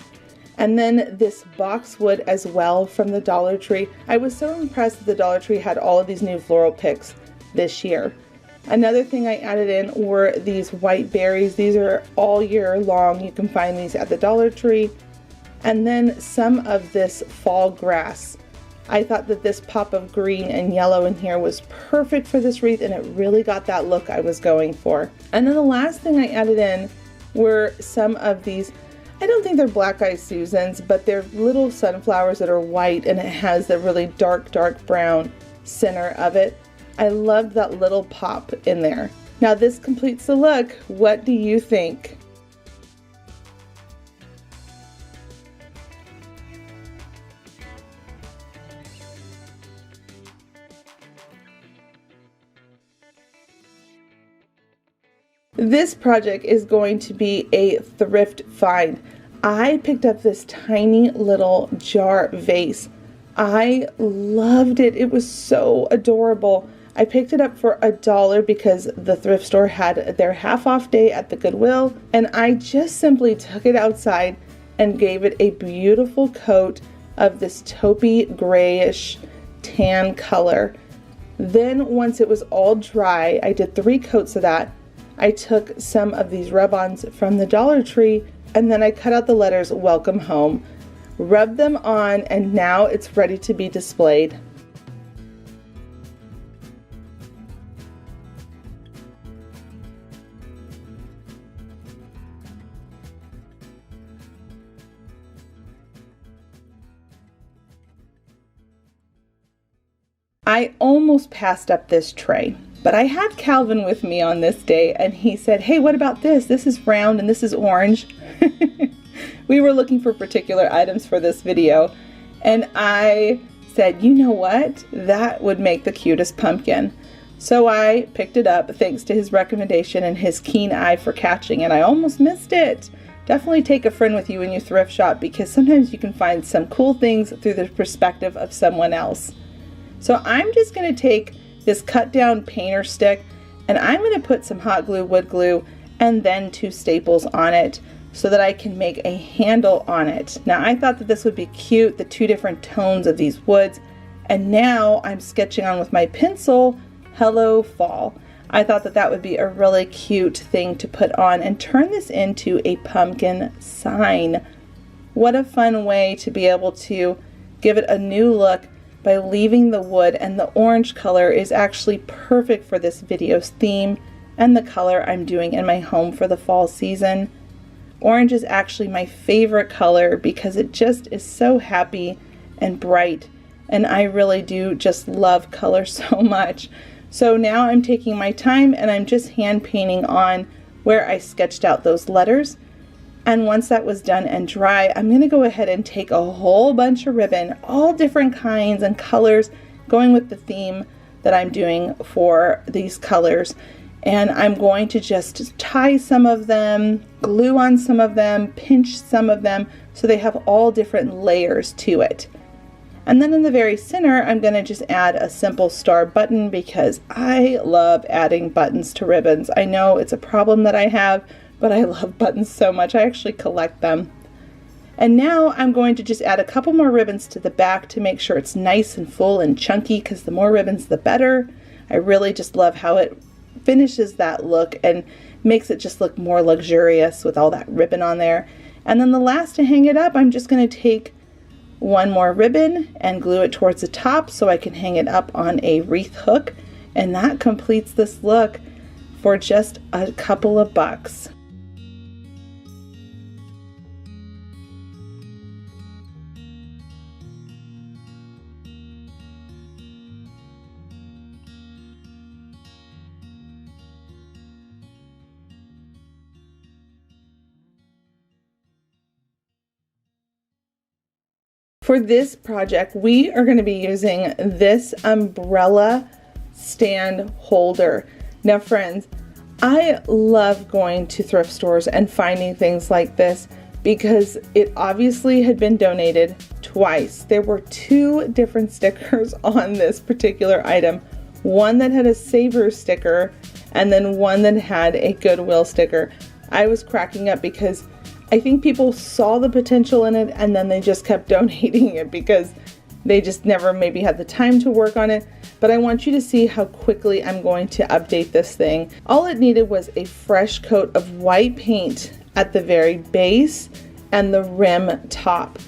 And then this boxwood as well from the Dollar Tree. I was so impressed that the Dollar Tree had all of these new floral picks this year. Another thing I added in were these white berries. These are all year long. You can find these at the Dollar Tree. And then some of this fall grass. I thought that this pop of green and yellow in here was perfect for this wreath, and it really got that look I was going for. And then the last thing I added in were some of these, I don't think they're black-eyed Susans, but they're little sunflowers that are white, and it has the really dark brown center of it. I love that little pop in there. Now this completes the look. What do you think? This project is going to be a thrift find. I picked up this tiny little jar vase. I loved it. It was so adorable. I picked it up for $1 because the thrift store had their half off day at the Goodwill, and I just simply took it outside and gave it a beautiful coat of this taupey grayish tan color. Then once it was all dry, I did 3 coats of that. I took some of these rub-ons from the Dollar Tree, and then I cut out the letters "Welcome Home," rubbed them on, and now it's ready to be displayed. I almost passed up this tray, but I had Calvin with me on this day, and he said, "Hey, what about this? This is round and this is orange." We were looking for particular items for this video, and I said, you know what? That would make the cutest pumpkin. So I picked it up thanks to his recommendation and his keen eye for catching, and I almost missed it. Definitely take a friend with you when you thrift shop, because sometimes you can find some cool things through the perspective of someone else. So I'm just going to take this cut down painter stick, and I'm going to put some hot glue, wood glue, and then 2 staples on it so that I can make a handle on it. Now I thought that this would be cute, the 2 different tones of these woods, and now I'm sketching on with my pencil, Hello Fall. I thought that that would be a really cute thing to put on and turn this into a pumpkin sign. What a fun way to be able to give it a new look by leaving the wood, and the orange color is actually perfect for this video's theme and the color I'm doing in my home for the fall season. Orange is actually my favorite color because it just is so happy and bright, and I really do just love color so much. So now I'm taking my time and I'm just hand painting on where I sketched out those letters. And once that was done and dry, I'm going to go ahead and take a whole bunch of ribbon, all different kinds and colors, going with the theme that I'm doing for these colors. And I'm going to just tie some of them, glue on some of them, pinch some of them, so they have all different layers to it. And then in the very center, I'm going to just add a simple star button because I love adding buttons to ribbons. I know it's a problem that I have, but I love buttons so much. I actually collect them. And now I'm going to just add a couple more ribbons to the back to make sure it's nice and full and chunky, because the more ribbons, the better. I really just love how it finishes that look and makes it just look more luxurious with all that ribbon on there. And then the last to hang it up, I'm just going to take one more ribbon and glue it towards the top so I can hang it up on a wreath hook, and that completes this look for just a couple of bucks. For this project, we are going to be using this umbrella stand holder. Now friends, I love going to thrift stores and finding things like this because it obviously had been donated twice. There were 2 different stickers on this particular item. One that had a Savor sticker and then one that had a Goodwill sticker. I was cracking up because I think people saw the potential in it and then they just kept donating it because they just never maybe had the time to work on it. But I want you to see how quickly I'm going to update this thing. All it needed was a fresh coat of white paint at the very base and the rim top.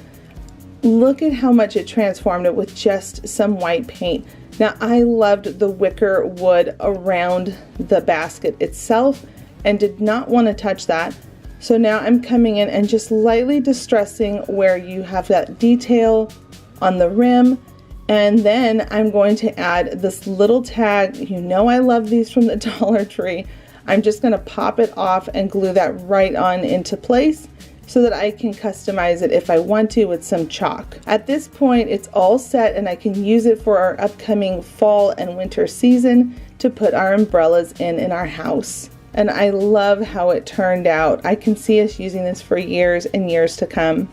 Look at how much it transformed it with just some white paint. Now I loved the wicker wood around the basket itself and did not want to touch that. So now I'm coming in and just lightly distressing where you have that detail on the rim. And then I'm going to add this little tag. You know I love these from the Dollar Tree. I'm just going to pop it off and glue that right on into place so that I can customize it if I want to with some chalk. At this point, it's all set and I can use it for our upcoming fall and winter season to put our umbrellas in our house. And I love how it turned out. I can see us using this for years and years to come.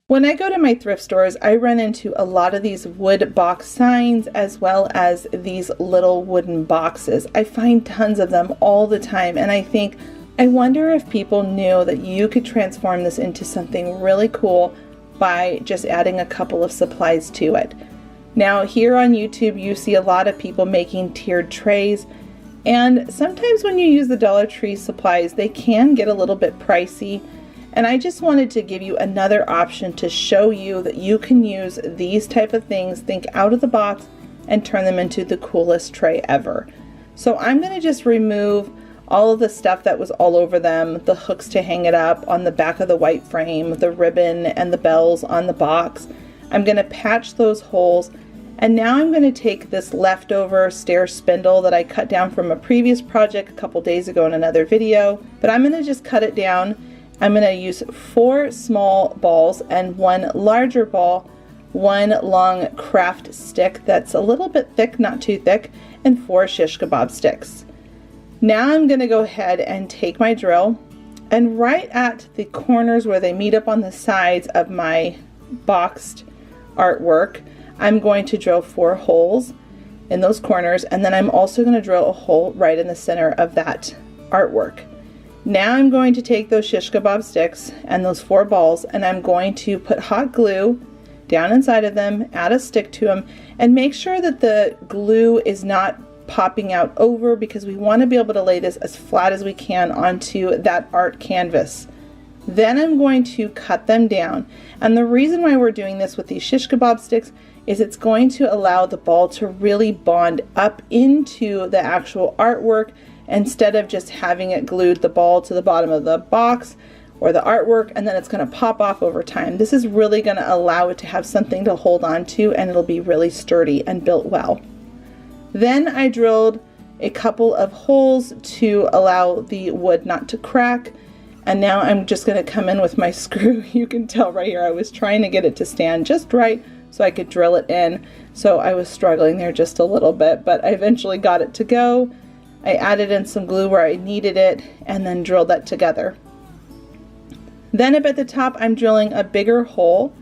When I go to my thrift stores, I run into a lot of these wood box signs as well as these little wooden boxes. I find tons of them all the time, and I think, I wonder if people knew that you could transform this into something really cool by just adding a couple of supplies to it. Now here on YouTube, you see a lot of people making tiered trays, and sometimes when you use the Dollar Tree supplies, they can get a little bit pricey. And I just wanted to give you another option to show you that you can use these type of things, think out of the box, and turn them into the coolest tray ever. So I'm going to just remove all of the stuff that was all over them, the hooks to hang it up on the back of the white frame, the ribbon and the bells on the box. I'm going to patch those holes, and now I'm going to take this leftover stair spindle that I cut down from a previous project a couple days ago in another video, but I'm going to just cut it down. I'm going to use 4 small balls and 1 larger ball, 1 long craft stick that's a little bit thick, not too thick, and 4 shish kebab sticks. Now I'm going to go ahead and take my drill, and right at the corners where they meet up on the sides of my boxed artwork, I'm going to drill 4 holes in those corners, and then I'm also going to drill a hole right in the center of that artwork. Now I'm going to take those shish kebab sticks and those 4 balls, and I'm going to put hot glue down inside of them, add a stick to them, and make sure that the glue is not popping out over, because we want to be able to lay this as flat as we can onto that art canvas. Then I'm going to cut them down, and the reason why we're doing this with these shish kebab sticks is it's going to allow the ball to really bond up into the actual artwork instead of just having it glued the ball to the bottom of the box or the artwork and then it's going to pop off over time. This is really going to allow it to have something to hold on to, and it'll be really sturdy and built well. Then I drilled a couple of holes to allow the wood not to crack, and now I'm just going to come in with my screw. You can tell right here I was trying to get it to stand just right so I could drill it in, so I was struggling there just a little bit, but I eventually got it to go. I added in some glue where I needed it and then drilled that together. Then up at the top I'm drilling a bigger hole,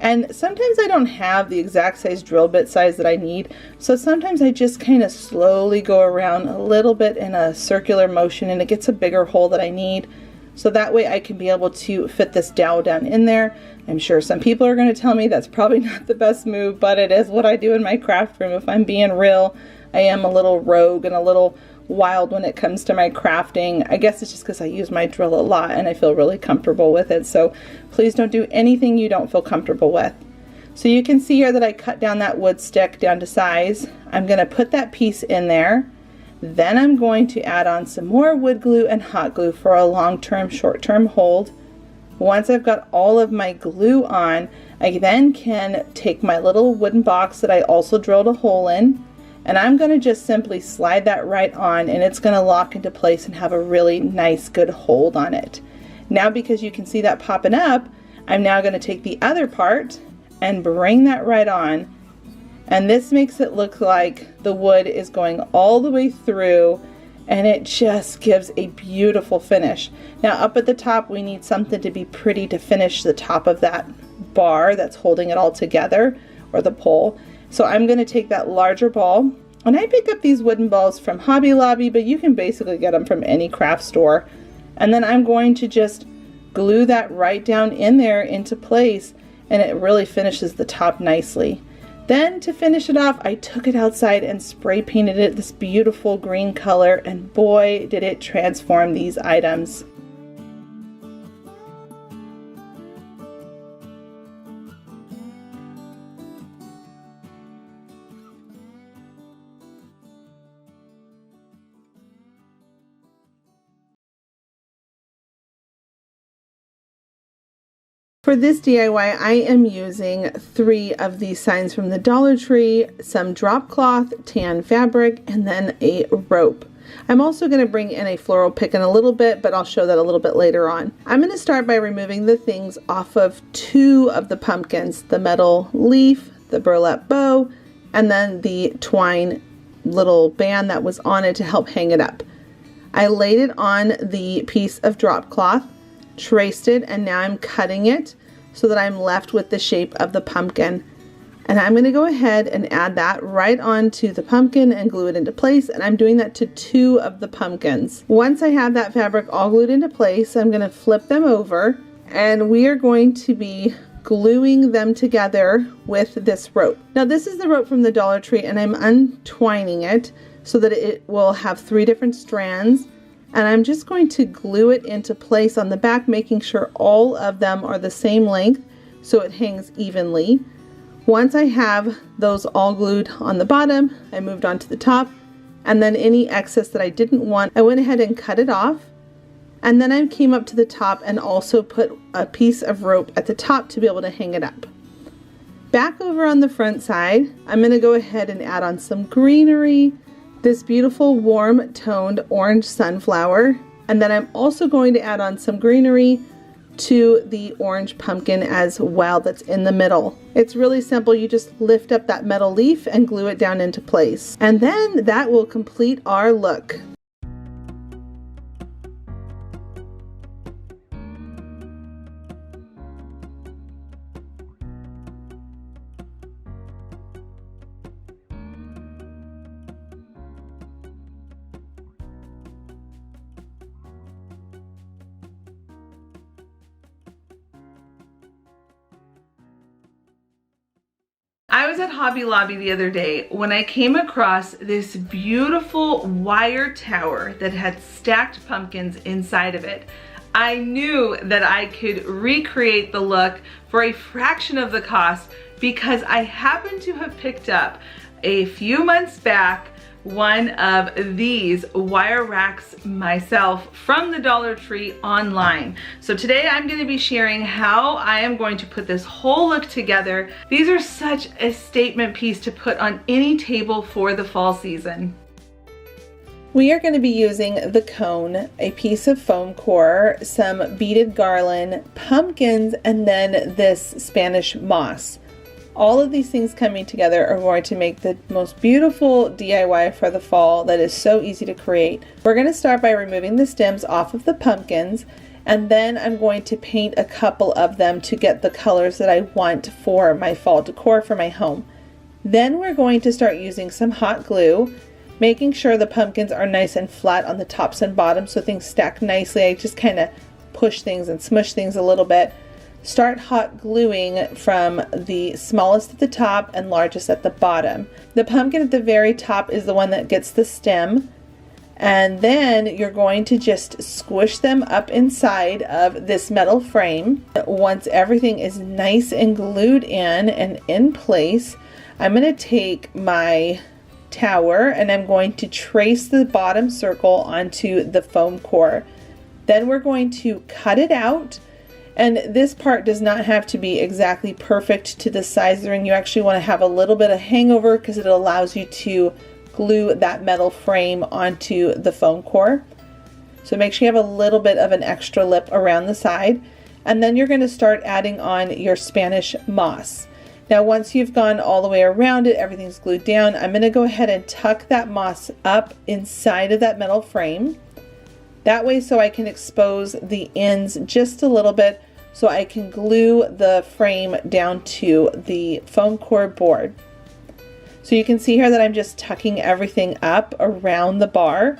and sometimes I don't have the exact size drill bit size that I need, so sometimes I just kind of slowly go around a little bit in a circular motion and it gets a bigger hole that I need, so that way I can be able to fit this dowel down in there. I'm sure some people are going to tell me that's probably not the best move, but it is what I do in my craft room. If I'm being real, I am a little rogue and a little wild when it comes to my crafting. I guess it's just because I use my drill a lot and I feel really comfortable with it, so please don't do anything you don't feel comfortable with. So you can see here that I cut down that wood stick down to size. I'm going to put that piece in there. Then I'm going to add on some more wood glue and hot glue for a long-term, short-term hold. Once I've got all of my glue on, I then can take my little wooden box that I also drilled a hole in, and I'm going to just simply slide that right on, and it's going to lock into place and have a really nice good hold on it. Now, because you can see that popping up, I'm now going to take the other part and bring that right on, and this makes it look like the wood is going all the way through, and it just gives a beautiful finish. Now up at the top we need something to be pretty to finish the top of that bar that's holding it all together, or the pole. So I'm going to take that larger ball, and I pick up these wooden balls from Hobby Lobby, but you can basically get them from any craft store. And then I'm going to just glue that right down in there into place, and it really finishes the top nicely. Then to finish it off, I took it outside and spray painted it this beautiful green color, and boy did it transform these items. For this DIY, I am using 3 of these signs from the Dollar Tree, some drop cloth, tan fabric, and then a rope. I'm also going to bring in a floral pick in a little bit, but I'll show that a little bit later on. I'm going to start by removing the things off of 2 of the pumpkins, the metal leaf, the burlap bow, and then the twine little band that was on it to help hang it up. I laid it on the piece of drop cloth, traced it, and now I'm cutting it so that I'm left with the shape of the pumpkin. And I'm going to go ahead and add that right onto the pumpkin and glue it into place, and I'm doing that to 2 of the pumpkins. Once I have that fabric all glued into place, I'm going to flip them over, and we are going to be gluing them together with this rope. Now this is the rope from the Dollar Tree, and I'm untwining it so that it will have 3 different strands. And I'm just going to glue it into place on the back, making sure all of them are the same length so it hangs evenly. Once I have those all glued on the bottom, I moved on to the top, and then any excess that I didn't want, I went ahead and cut it off. And then I came up to the top and also put a piece of rope at the top to be able to hang it up. Back over on the front side, I'm going to go ahead and add on some greenery, this beautiful warm toned orange sunflower, and then I'm also going to add on some greenery to the orange pumpkin as well that's in the middle. It's really simple. You just lift up that metal leaf and glue it down into place. And then that will complete our look. I was at Hobby Lobby the other day when I came across this beautiful wire tower that had stacked pumpkins inside of it. I knew that I could recreate the look for a fraction of the cost because I happened to have picked up a few months back one of these wire racks myself from the Dollar Tree online. So today I'm going to be sharing how I am going to put this whole look together. These are such a statement piece to put on any table for the fall season. We are going to be using the cone, a piece of foam core, some beaded garland, pumpkins, and then this Spanish moss. All of these things coming together are going to make the most beautiful DIY for the fall that is so easy to create. We're going to start by removing the stems off of the pumpkins, and then I'm going to paint a couple of them to get the colors that I want for my fall decor for my home. Then we're going to start using some hot glue, making sure the pumpkins are nice and flat on the tops and bottoms so things stack nicely. I just kind of push things and smush things a little bit. Start hot gluing from the smallest at the top and largest at the bottom. The pumpkin at the very top is the one that gets the stem, and then you're going to just squish them up inside of this metal frame. Once everything is nice and glued in and in place, I'm going to take my tower and I'm going to trace the bottom circle onto the foam core. Then we're going to cut it out. And this part does not have to be exactly perfect to the size of the ring. You actually want to have a little bit of hangover because it allows you to glue that metal frame onto the foam core. So make sure you have a little bit of an extra lip around the side. And then you're going to start adding on your Spanish moss. Now once you've gone all the way around it, everything's glued down, I'm going to go ahead and tuck that moss up inside of that metal frame. That way so I can expose the ends just a little bit so I can glue the frame down to the foam core board. So you can see here that I'm just tucking everything up around the bar,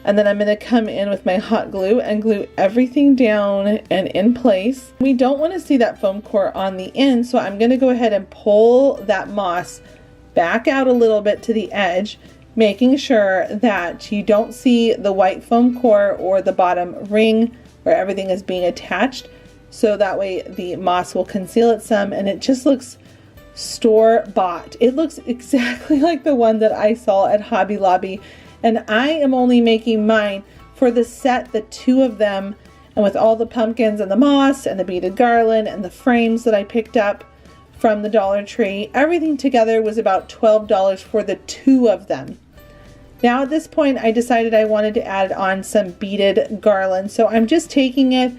and then I'm going to come in with my hot glue and glue everything down and in place. We don't want to see that foam core on the end, so I'm going to go ahead and pull that moss back out a little bit to the edge, making sure that you don't see the white foam core or the bottom ring where everything is being attached, so that way the moss will conceal it some and it just looks store-bought. It looks exactly like the one that I saw at Hobby Lobby, and I am only making mine for the set, the two of them, and with all the pumpkins and the moss and the beaded garland and the frames that I picked up from the Dollar Tree. Everything together was about $12 for the two of them. Now at this point I decided I wanted to add on some beaded garland, so I'm just taking it,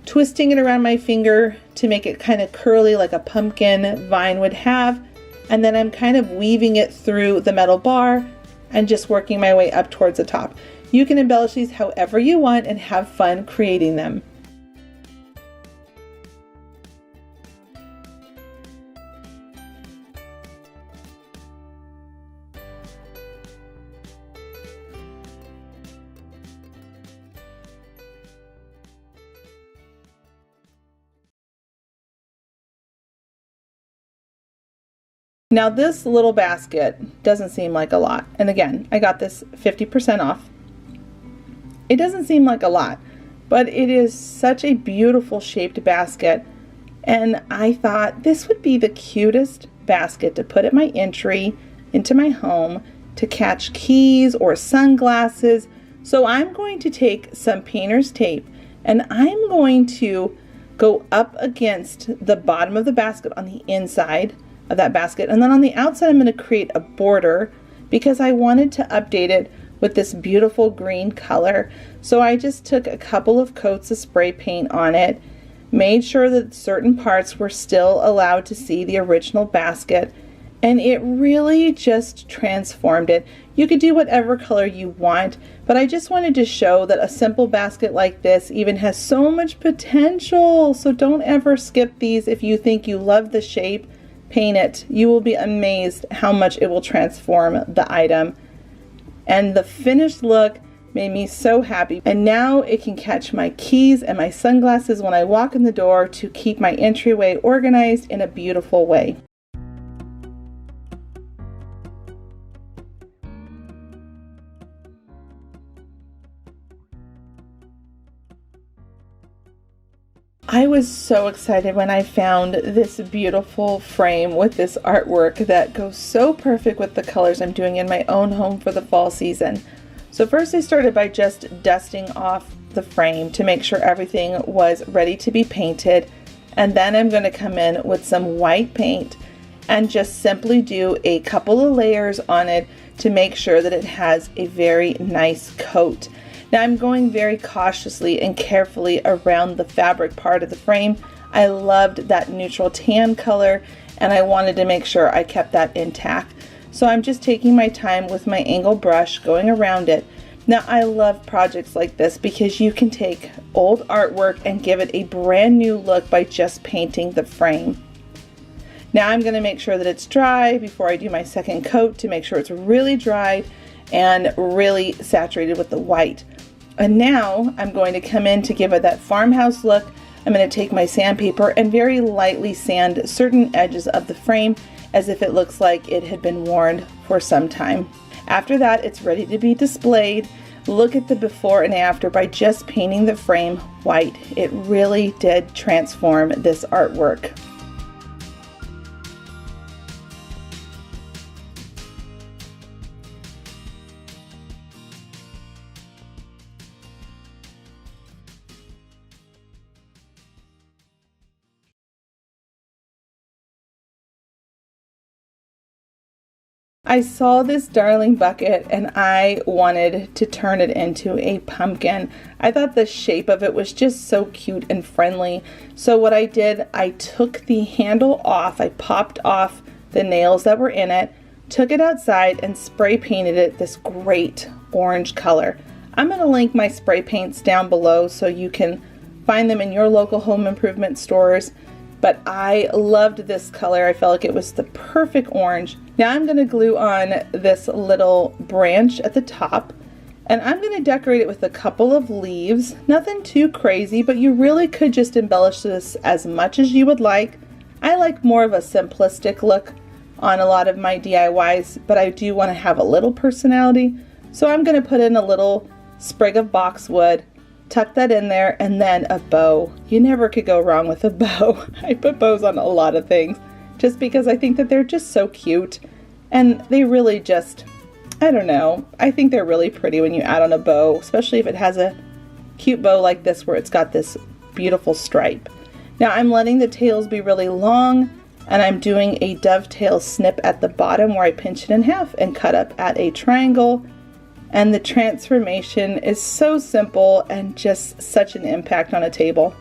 twisting it around my finger to make it kind of curly like a pumpkin vine would have, and then I'm kind of weaving it through the metal bar and just working my way up towards the top. You can embellish these however you want and have fun creating them. Now this little basket doesn't seem like a lot, and again I got this 50% off. It doesn't seem like a lot, but it is such a beautiful shaped basket, and I thought this would be the cutest basket to put at my entry into my home to catch keys or sunglasses. So I'm going to take some painter's tape and I'm going to go up against the bottom of the basket on the inside of that basket, and then on the outside I'm going to create a border because I wanted to update it with this beautiful green color. So I just took a couple of coats of spray paint on it, made sure that certain parts were still allowed to see the original basket, and it really just transformed it. You could do whatever color you want, but I just wanted to show that a simple basket like this even has so much potential. So don't ever skip these. If you think you love the shape, paint it. You will be amazed how much it will transform the item. And the finished look made me so happy. And now it can catch my keys and my sunglasses when I walk in the door to keep my entryway organized in a beautiful way. I was so excited when I found this beautiful frame with this artwork that goes so perfect with the colors I'm doing in my own home for the fall season. So first I started by just dusting off the frame to make sure everything was ready to be painted, and then I'm going to come in with some white paint and just simply do a couple of layers on it to make sure that it has a very nice coat. Now I'm going very cautiously and carefully around the fabric part of the frame. I loved that neutral tan color and I wanted to make sure I kept that intact. So I'm just taking my time with my angle brush going around it. Now I love projects like this because you can take old artwork and give it a brand new look by just painting the frame. Now I'm going to make sure that it's dry before I do my second coat to make sure it's really dried and really saturated with the white. And now I'm going to come in to give it that farmhouse look. I'm going to take my sandpaper and very lightly sand certain edges of the frame as if it looks like it had been worn for some time. After that, it's ready to be displayed. Look at the before and after by just painting the frame white. It really did transform this artwork. I saw this darling bucket and I wanted to turn it into a pumpkin. I thought the shape of it was just so cute and friendly. So what I did, I took the handle off, I popped off the nails that were in it, took it outside and spray painted it this great orange color. I'm going to link my spray paints down below so you can find them in your local home improvement stores. But I loved this color. I felt like it was the perfect orange. Now I'm going to glue on this little branch at the top, and I'm going to decorate it with a couple of leaves. Nothing too crazy, but you really could just embellish this as much as you would like. I like more of a simplistic look on a lot of my DIYs, but I do want to have a little personality. So I'm going to put in a little sprig of boxwood, tuck that in there, and then a bow. You never could go wrong with a bow. I put bows on a lot of things just because I think that they're just so cute, and they really just, I don't know, I think they're really pretty when you add on a bow, especially if it has a cute bow like this where it's got this beautiful stripe. Now I'm letting the tails be really long, and I'm doing a dovetail snip at the bottom where I pinch it in half and cut up at a triangle. And the transformation is so simple and just such an impact on a table.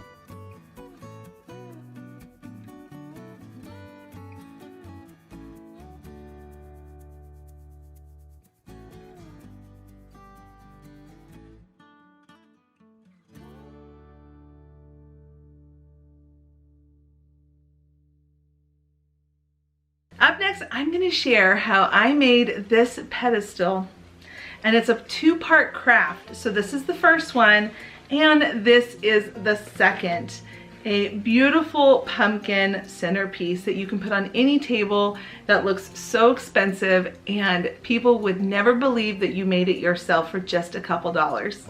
Up next, I'm going to share how I made this pedestal. And it's a two-part craft. So this is the first one, and this is the second. A beautiful pumpkin centerpiece that you can put on any table that looks so expensive, and people would never believe that you made it yourself for just a couple dollars.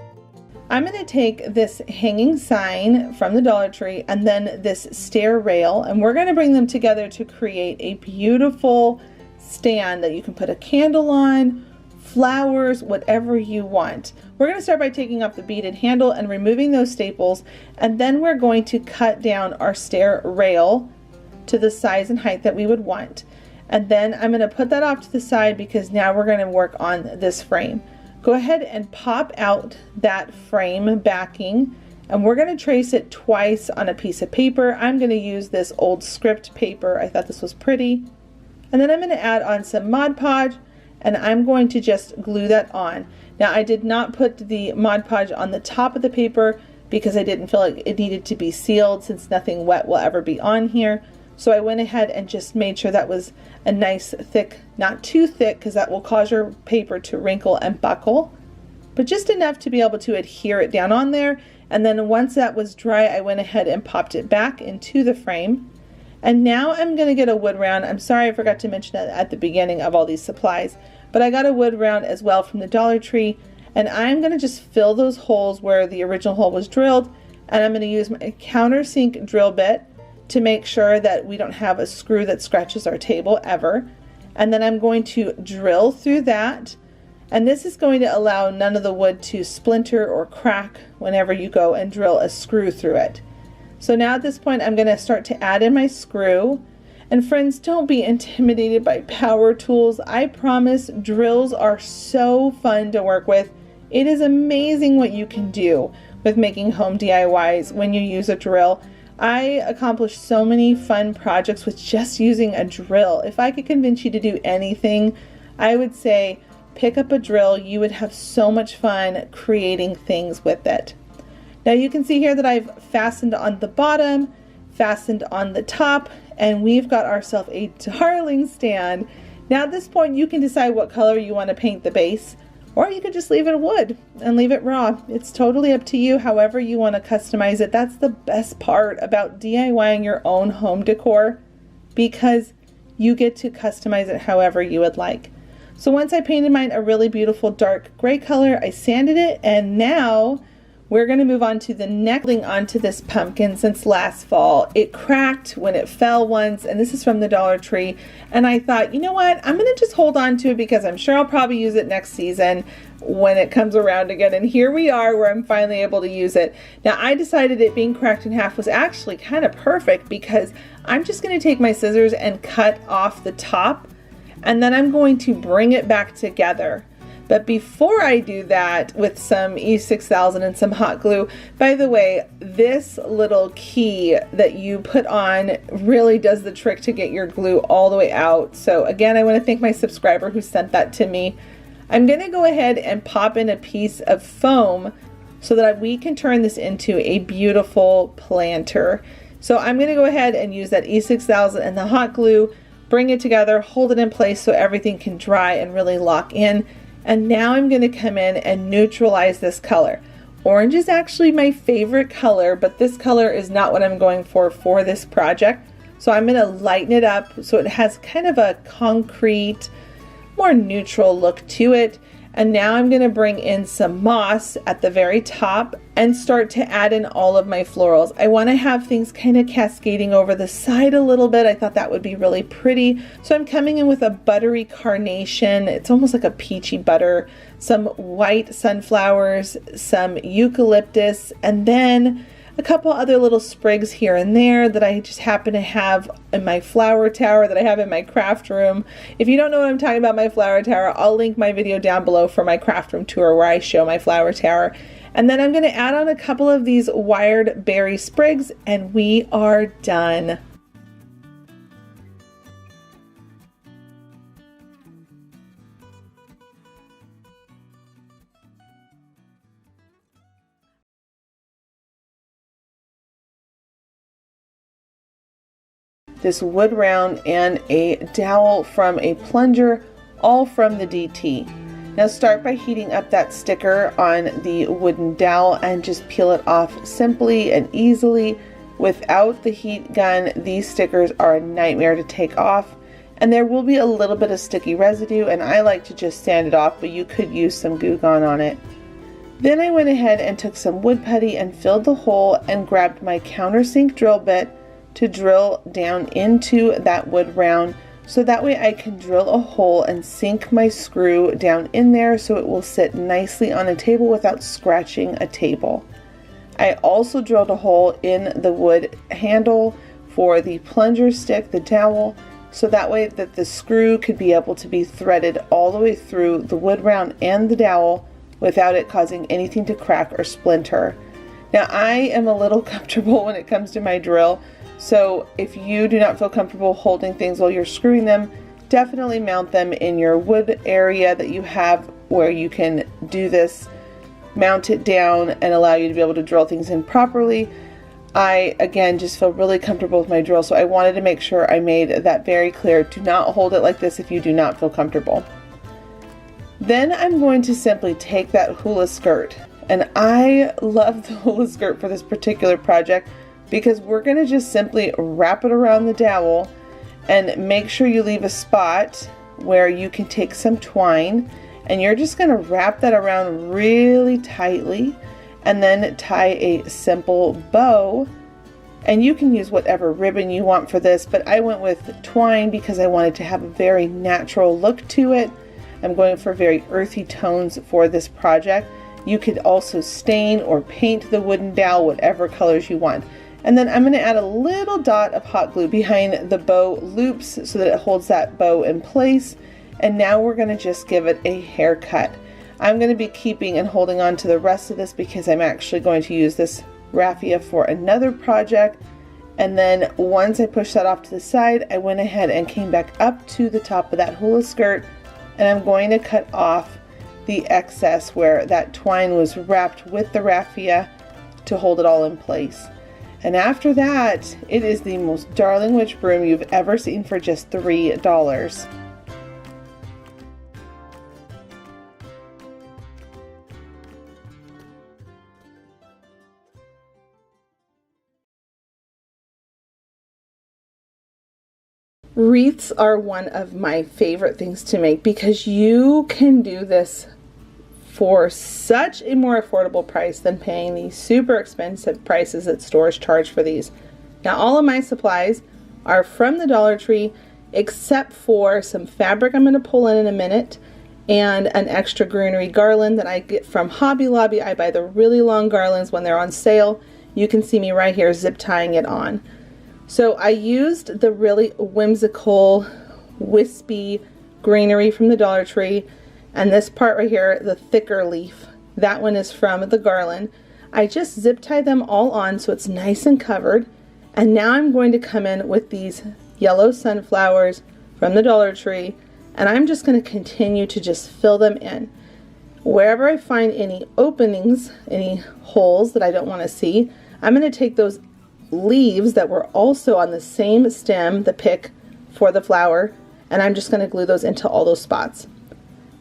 I'm going to take this hanging sign from the Dollar Tree and then this stair rail, and we're going to bring them together to create a beautiful stand that you can put a candle on, flowers, whatever you want. We're going to start by taking off the beaded handle and removing those staples, and then we're going to cut down our stair rail to the size and height that we would want. And then I'm going to put that off to the side because now we're going to work on this frame. Go ahead and pop out that frame backing, and we're going to trace it twice on a piece of paper. I'm going to use this old script paper. I thought this was pretty. And then I'm going to add on some Mod Podge, and I'm going to just glue that on. Now I did not put the Mod Podge on the top of the paper because I didn't feel like it needed to be sealed since nothing wet will ever be on here. So I went ahead and just made sure that was a nice thick, not too thick because that will cause your paper to wrinkle and buckle, but just enough to be able to adhere it down on there. And then once that was dry, I went ahead and popped it back into the frame. And now I'm going to get a wood round. I'm sorry I forgot to mention that at the beginning of all these supplies, but I got a wood round as well from the Dollar Tree, and I'm going to just fill those holes where the original hole was drilled, and I'm going to use my countersink drill bit to make sure that we don't have a screw that scratches our table ever. And then I'm going to drill through that, and this is going to allow none of the wood to splinter or crack whenever you go and drill a screw through it. So now at this point I'm going to start to add in my screw. And friends, don't be intimidated by power tools. I promise drills are so fun to work with. It is amazing what you can do with making home DIYs when you use a drill. I accomplished so many fun projects with just using a drill. If I could convince you to do anything, I would say pick up a drill. You would have so much fun creating things with it. Now you can see here that I've fastened on the bottom, fastened on the top, and we've got ourselves a darling stand. Now at this point you can decide what color you want to paint the base, or you could just leave it wood and leave it raw. It's totally up to you, however you want to customize it. That's the best part about DIYing your own home decor, because you get to customize it however you would like. So once I painted mine a really beautiful dark gray color, I sanded it, and now we're going to move on to the next thing onto this pumpkin. Since last fall, it cracked when it fell once, and this is from the Dollar Tree, and I thought, you know what, I'm going to just hold on to it because I'm sure I'll probably use it next season when it comes around again. And here we are where I'm finally able to use it. Now I decided it being cracked in half was actually kind of perfect because I'm just going to take my scissors and cut off the top, and then I'm going to bring it back together. But before I do that, with some E6000 and some hot glue, by the way, this little key that you put on really does the trick to get your glue all the way out. So again, I want to thank my subscriber who sent that to me. I'm going to go ahead and pop in a piece of foam so that we can turn this into a beautiful planter. So I'm going to go ahead and use that E6000 and the hot glue, bring it together, hold it in place so everything can dry and really lock in. And now I'm going to come in and neutralize this color. Orange is actually my favorite color, but this color is not what I'm going for this project. So I'm going to lighten it up so it has kind of a concrete, more neutral look to it. And now I'm going to bring in some moss at the very top and start to add in all of my florals. I want to have things kind of cascading over the side a little bit. I thought that would be really pretty. So I'm coming in with a buttery carnation. It's almost like a peachy butter, some white sunflowers, some eucalyptus, and then a couple other little sprigs here and there that I just happen to have in my flower tower that I have in my craft room. If you don't know what I'm talking about, my flower tower, I'll link my video down below for my craft room tour where I show my flower tower. And then I'm going to add on a couple of these wired berry sprigs, and we are done. This wood round and a dowel from a plunger, all from the DT. Now start by heating up that sticker on the wooden dowel and just peel it off simply and easily. Without the heat gun, these stickers are a nightmare to take off, and there will be a little bit of sticky residue, and I like to just sand it off, but you could use some Goo Gone on it. Then I went ahead and took some wood putty and filled the hole and grabbed my countersink drill bit to drill down into that wood round So that way I can drill a hole and sink my screw down in there so it will sit nicely on a table without scratching a table. I also drilled a hole in the wood handle for the plunger stick, the dowel, so that way that the screw could be able to be threaded all the way through the wood round and the dowel without it causing anything to crack or splinter. Now I am a little comfortable when it comes to my drill, so if you do not feel comfortable holding things while you're screwing them, definitely mount them in your wood area that you have where you can do this, mount it down and allow you to be able to drill things in properly. I, again, just feel really comfortable with my drill, so I wanted to make sure I made that very clear. Do not hold it like this if you do not feel comfortable. Then I'm going to simply take that hula skirt, and I love the hula skirt for this particular project because we're going to just simply wrap it around the dowel and make sure you leave a spot where you can take some twine, and you're just going to wrap that around really tightly and then tie a simple bow. And you can use whatever ribbon you want for this, but I went with twine because I wanted to have a very natural look to it. I'm going for very earthy tones for this project. You could also stain or paint the wooden dowel whatever colors you want. And then I'm going to add a little dot of hot glue behind the bow loops so that it holds that bow in place. And now we're going to just give it a haircut. I'm going to be keeping and holding on to the rest of this because I'm actually going to use this raffia for another project. And then once I pushed that off to the side, I went ahead and came back up to the top of that hula skirt, and I'm going to cut off the excess where that twine was wrapped with the raffia to hold it all in place. And after that, it is the most darling witch broom you've ever seen for just $3. Wreaths are one of my favorite things to make because you can do this for such a more affordable price than paying these super expensive prices that stores charge for these. Now all of my supplies are from the Dollar Tree except for some fabric I'm going to pull in a minute and an extra greenery garland that I get from Hobby Lobby. I buy the really long garlands when they're on sale. You can see me right here zip tying it on. So I used the really whimsical, wispy greenery from the Dollar Tree, and this part right here, the thicker leaf, that one is from the garland. I just zip tied them all on so it's nice and covered, and now I'm going to come in with these yellow sunflowers from the Dollar Tree, and I'm just going to continue to just fill them in. Wherever I find any openings, any holes that I don't want to see, I'm going to take those leaves that were also on the same stem, the pick for the flower, and I'm just going to glue those into all those spots.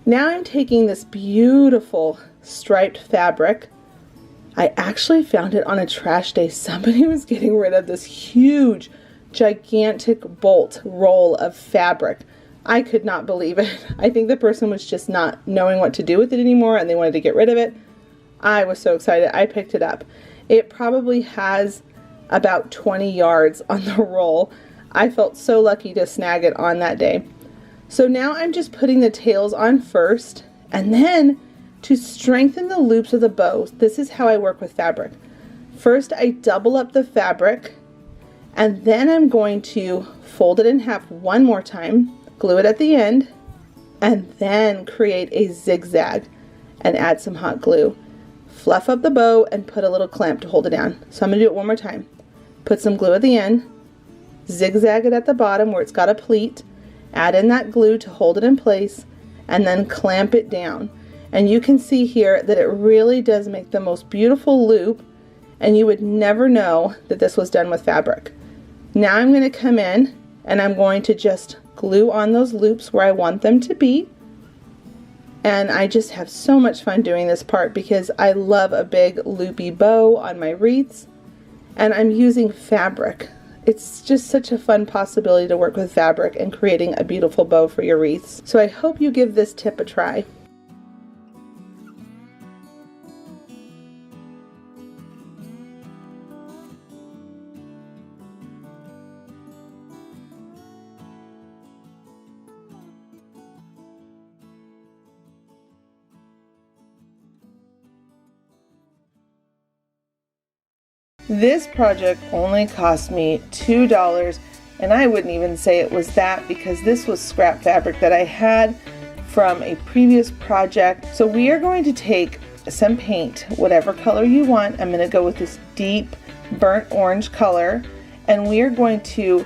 Now I'm taking this beautiful striped fabric. I actually found it on a trash day. Somebody was getting rid of this huge, gigantic bolt roll of fabric. I could not believe it. I think the person was just not knowing what to do with it anymore and they wanted to get rid of it. I was so excited. I picked it up. It probably has about 20 yards on the roll. I felt so lucky to snag it on that day. So now I'm just putting the tails on first, and then to strengthen the loops of the bow, this is how I work with fabric. First I double up the fabric, and then I'm going to fold it in half one more time, glue it at the end, and then create a zigzag and add some hot glue. Fluff up the bow and put a little clamp to hold it down. So I'm going to do it one more time. Put some glue at the end, zigzag it at the bottom where it's got a pleat, add in that glue to hold it in place, and then clamp it down. And you can see here that it really does make the most beautiful loop, and you would never know that this was done with fabric. Now I'm going to come in and I'm going to just glue on those loops where I want them to be. And I just have so much fun doing this part because I love a big loopy bow on my wreaths. And I'm using fabric. It's just such a fun possibility to work with fabric and creating a beautiful bow for your wreaths. So I hope you give this tip a try. This project only cost me $2, and I wouldn't even say it was that because this was scrap fabric that I had from a previous project. So we are going to take some paint, whatever color you want. I'm going to go with this deep burnt orange color, and we are going to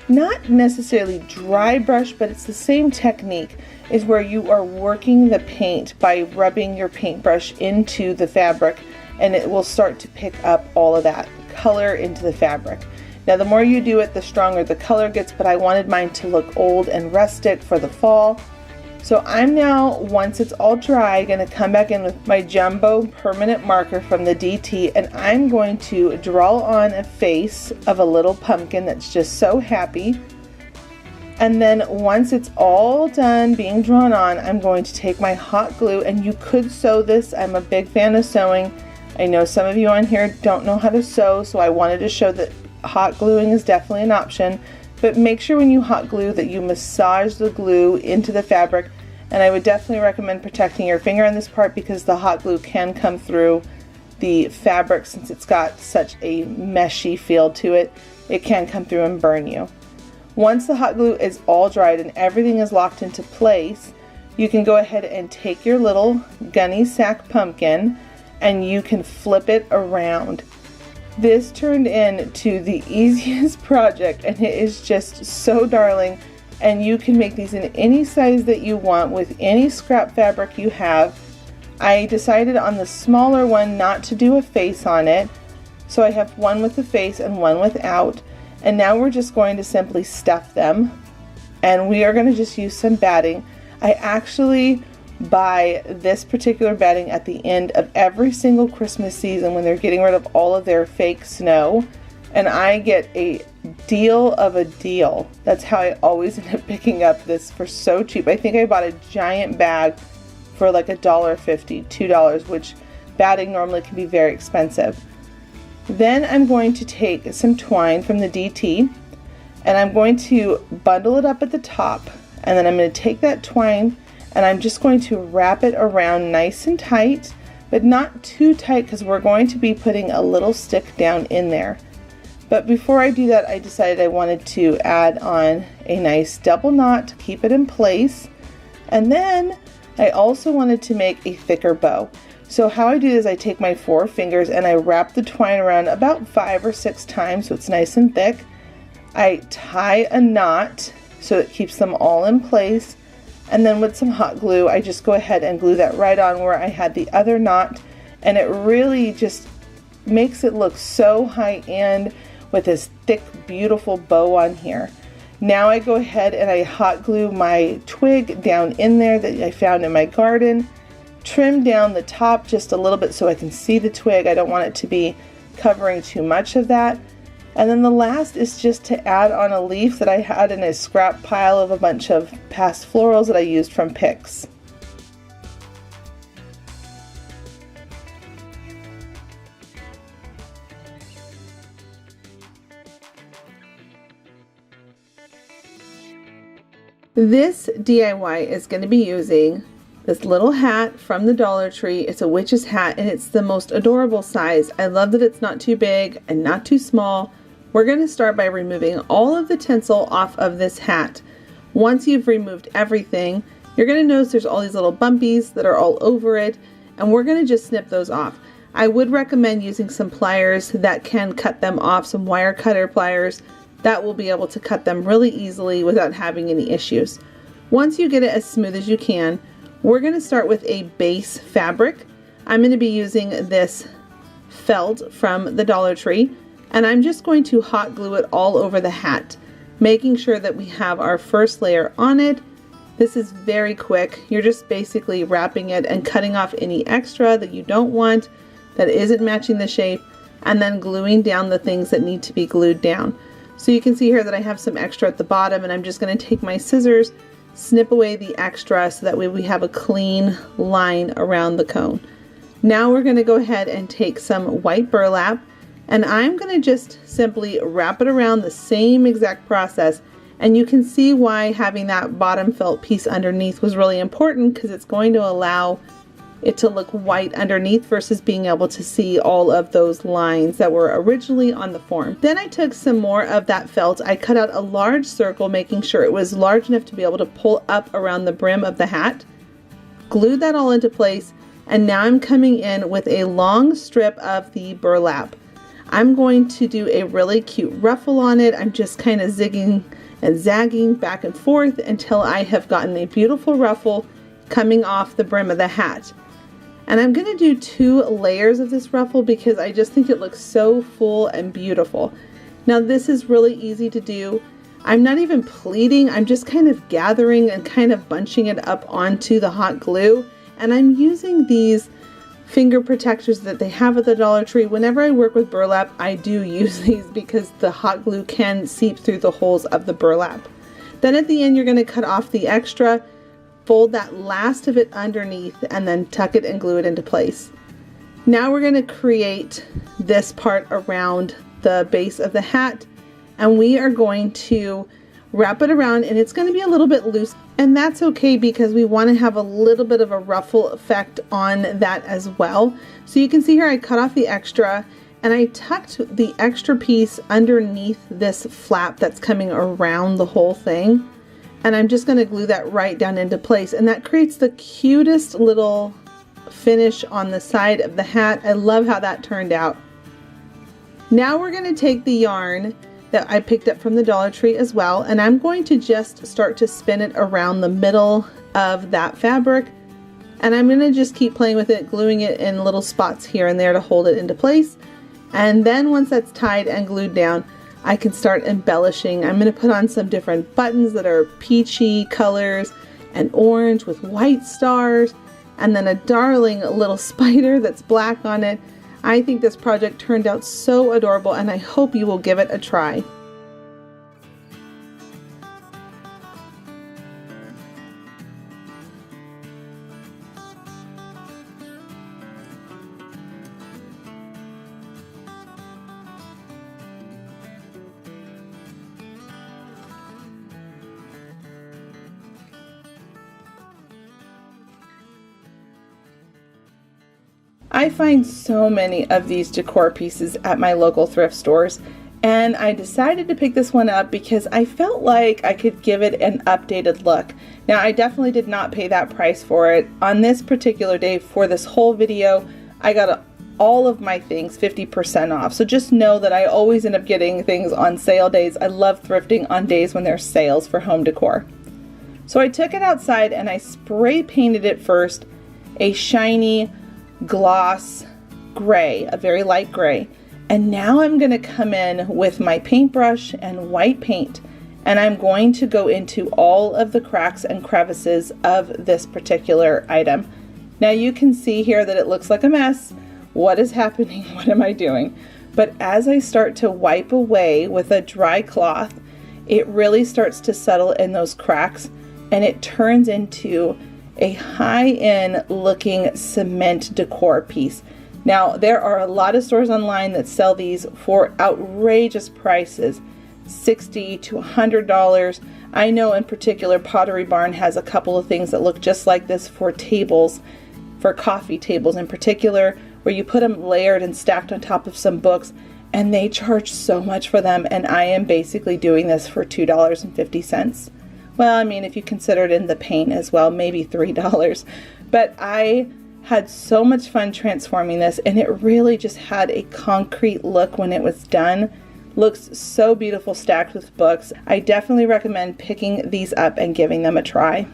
not necessarily dry brush, but it's the same technique, is where you are working the paint by rubbing your paintbrush into the fabric, and it will start to pick up all of that color into the fabric. Now the more you do it, the stronger the color gets, but I wanted mine to look old and rustic for the fall. So I'm now, once it's all dry, going to come back in with my jumbo permanent marker from the DT, and I'm going to draw on a face of a little pumpkin that's just so happy. And then once it's all done being drawn on, I'm going to take my hot glue, and you could sew this. I'm a big fan of sewing. I know some of you on here don't know how to sew, so I wanted to show that hot gluing is definitely an option. But make sure when you hot glue that you massage the glue into the fabric, and I would definitely recommend protecting your finger on this part because the hot glue can come through the fabric since it's got such a meshy feel to it. It can come through and burn you. Once the hot glue is all dried and everything is locked into place, you can go ahead and take your little gunny sack pumpkin and you can flip it around. This turned into the easiest project, and it is just so darling, and you can make these in any size that you want with any scrap fabric you have. I decided on the smaller one not to do a face on it, so I have one with the face and one without, and now we're just going to simply stuff them, and we are going to just use some batting. I actually buy this particular batting at the end of every single Christmas season when they're getting rid of all of their fake snow, and I get a deal of a deal. That's how I always end up picking up this for so cheap. I think I bought a giant bag for like $1.50, $2, which batting normally can be very expensive. Then I'm going to take some twine from the DT, and I'm going to bundle it up at the top, and then I'm going to take that twine and I'm just going to wrap it around nice and tight, but not too tight because we're going to be putting a little stick down in there. But before I do that, I decided I wanted to add on a nice double knot to keep it in place. And then I also wanted to make a thicker bow. So how I do is I take my 4 fingers and I wrap the twine around about 5 or 6 times so it's nice and thick. I tie a knot so it keeps them all in place. And then with some hot glue, I just go ahead and glue that right on where I had the other knot, and it really just makes it look so high-end with this thick, beautiful bow on here. Now I go ahead and I hot glue my twig down in there that I found in my garden, trim down the top just a little bit so I can see the twig. I don't want it to be covering too much of that. And then the last is just to add on a leaf that I had in a scrap pile of a bunch of past florals that I used from picks. This DIY is going to be using this little hat from the Dollar Tree. It's a witch's hat, and it's the most adorable size. I love that it's not too big and not too small. We're going to start by removing all of the tinsel off of this hat. Once you've removed everything, you're going to notice there's all these little bumpies that are all over it, and we're going to just snip those off. I would recommend using some pliers that can cut them off, some wire cutter pliers. That will be able to cut them really easily without having any issues. Once you get it as smooth as you can, we're going to start with a base fabric. I'm going to be using this felt from the Dollar Tree, and I'm just going to hot glue it all over the hat, making sure that we have our first layer on it. This is very quick. You're just basically wrapping it and cutting off any extra that you don't want, that isn't matching the shape, and then gluing down the things that need to be glued down. So you can see here that I have some extra at the bottom, and I'm just going to take my scissors, snip away the extra so that way we have a clean line around the cone. Now we're going to go ahead and take some white burlap, and I'm going to just simply wrap it around the same exact process. And you can see why having that bottom felt piece underneath was really important, because it's going to allow it to look white underneath versus being able to see all of those lines that were originally on the form. Then I took some more of that felt. I cut out a large circle, making sure it was large enough to be able to pull up around the brim of the hat. Glued that all into place, and now I'm coming in with a long strip of the burlap. I'm going to do a really cute ruffle on it. I'm just kind of zigging and zagging back and forth until I have gotten a beautiful ruffle coming off the brim of the hat. And I'm going to do 2 layers of this ruffle because I just think it looks so full and beautiful. Now this is really easy to do. I'm not even pleating, I'm just kind of gathering and kind of bunching it up onto the hot glue. And I'm using these finger protectors that they have at the Dollar Tree. Whenever I work with burlap, I do use these because the hot glue can seep through the holes of the burlap. Then at the end, you're going to cut off the extra, fold that last of it underneath, and then tuck it and glue it into place. Now we're going to create this part around the base of the hat, and we are going to wrap it around, and it's going to be a little bit loose, and that's okay because we want to have a little bit of a ruffle effect on that as well. So you can see here I cut off the extra, and I tucked the extra piece underneath this flap that's coming around the whole thing, and I'm just going to glue that right down into place, and that creates the cutest little finish on the side of the hat. I love how that turned out. Now we're going to take the yarn that I picked up from the Dollar Tree as well, and I'm going to just start to spin it around the middle of that fabric, and I'm going to just keep playing with it, gluing it in little spots here and there to hold it into place. And then once that's tied and glued down, I can start embellishing. I'm going to put on some different buttons that are peachy colors and orange with white stars, and then a darling little spider that's black on it. I think this project turned out so adorable, and I hope you will give it a try. I find so many of these decor pieces at my local thrift stores, and I decided to pick this one up because I felt like I could give it an updated look. Now, I definitely did not pay that price for it. On this particular day for this whole video, I got all of my things 50% off. So just know that I always end up getting things on sale days. I love thrifting on days when there's sales for home decor. So I took it outside and I spray painted it first, a shiny gloss gray, a very light gray. And now I'm going to come in with my paintbrush and white paint, and I'm going to go into all of the cracks and crevices of this particular item. Now you can see here that it looks like a mess. What is happening? What am I doing? But as I start to wipe away with a dry cloth, it really starts to settle in those cracks, and it turns into a high-end looking cement decor piece. Now, there are a lot of stores online that sell these for outrageous prices, $60 to $100. I know in particular Pottery Barn has a couple of things that look just like this for tables, for coffee tables in particular, where you put them layered and stacked on top of some books, and they charge so much for them, and I am basically doing this for $2.50. Well, I mean, if you consider it in the paint as well, maybe $3. But I had so much fun transforming this, and it really just had a concrete look when it was done. Looks so beautiful stacked with books. I definitely recommend picking these up and giving them a try.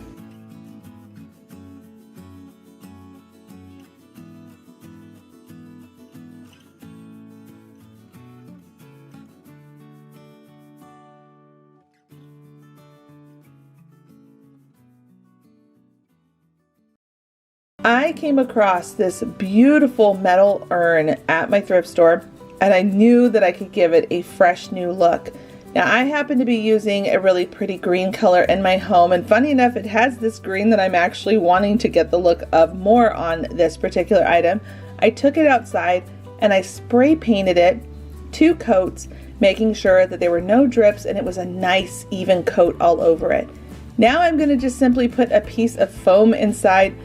I came across this beautiful metal urn at my thrift store, and I knew that I could give it a fresh new look. Now, I happen to be using a really pretty green color in my home, and funny enough, it has this green that I'm actually wanting to get the look of more on this particular item. I took it outside and I spray painted it 2 coats, making sure that there were no drips and it was a nice even coat all over it. Now I'm going to just simply put a piece of foam inside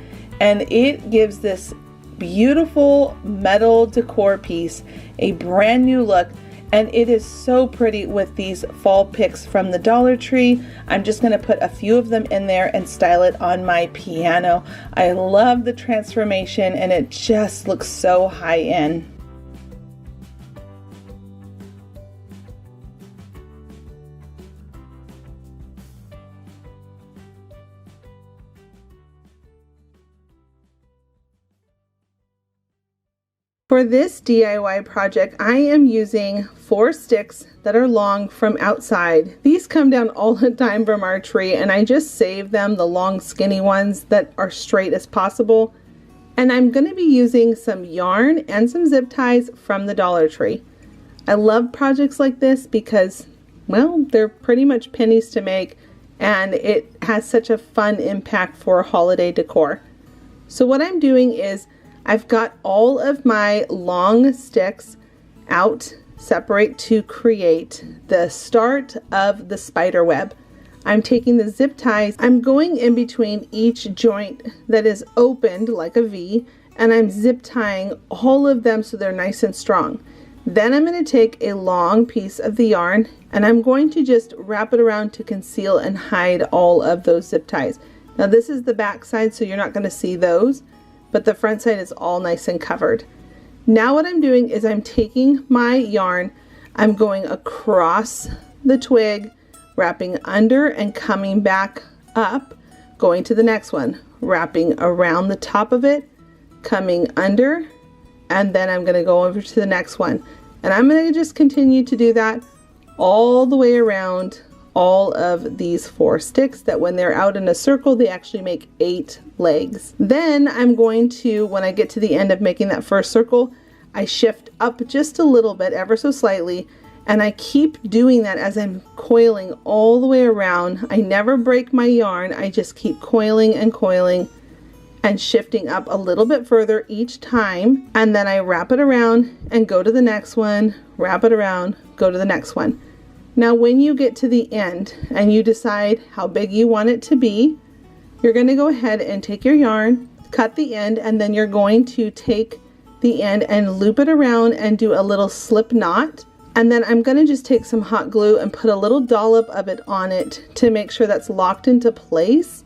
and it gives this beautiful metal decor piece a brand new look, and it is so pretty with these fall picks from the Dollar Tree. I'm just going to put a few of them in there and style it on my piano. I love the transformation and it just looks so high end. For this DIY project, I am using 4 sticks that are long from outside. These come down all the time from our tree, and I just save them, the long skinny ones that are straight as possible. And I'm going to be using some yarn and some zip ties from the Dollar Tree. I love projects like this because, well, they're pretty much pennies to make, and it has such a fun impact for holiday decor. So what I'm doing is I've got all of my long sticks out separate to create the start of the spider web. I'm taking the zip ties, I'm going in between each joint that is opened like a V, and I'm zip tying all of them so they're nice and strong. Then I'm going to take a long piece of the yarn and I'm going to just wrap it around to conceal and hide all of those zip ties. Now this is the back side, so you're not going to see those, but the front side is all nice and covered. Now what I'm doing is I'm taking my yarn, I'm going across the twig, wrapping under and coming back up, going to the next one, wrapping around the top of it, coming under, and then I'm going to go over to the next one. And I'm going to just continue to do that all the way around all of these 4 sticks, that when they're out in a circle they actually make 8 legs. Then I'm going to, when I get to the end of making that first circle, I shift up just a little bit, ever so slightly, and I keep doing that as I'm coiling all the way around. I never break my yarn, I just keep coiling and shifting up a little bit further each time, and then I wrap it around and go to the next one, wrap it around, go to the next one. Now when you get to the end and you decide how big you want it to be, you're going to go ahead and take your yarn, cut the end, and then you're going to take the end and loop it around and do a little slip knot. And then I'm going to just take some hot glue and put a little dollop of it on it to make sure that's locked into place.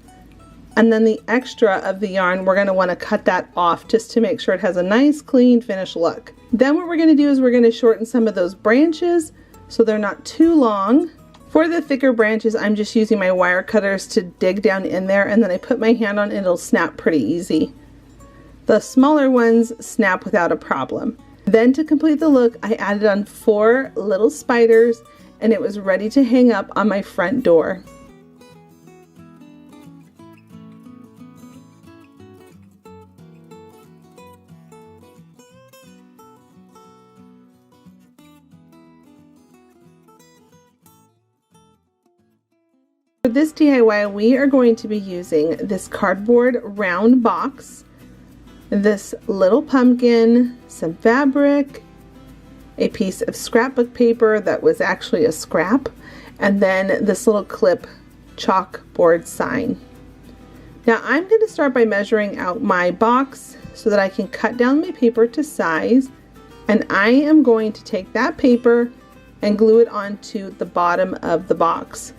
And then the extra of the yarn, we're going to want to cut that off just to make sure it has a nice clean finished look. Then what we're going to do is we're going to shorten some of those branches so they're not too long. For the thicker branches, I'm just using my wire cutters to dig down in there, and then I put my hand on it, it'll snap pretty easy. The smaller ones snap without a problem. Then to complete the look, I added on 4 little spiders, and it was ready to hang up on my front door. For this DIY, we are going to be using this cardboard round box, this little pumpkin, some fabric, a piece of scrapbook paper that was actually a scrap, and then this little clip chalkboard sign. Now I'm going to start by measuring out my box so that I can cut down my paper to size, and I am going to take that paper and glue it onto the bottom of the box.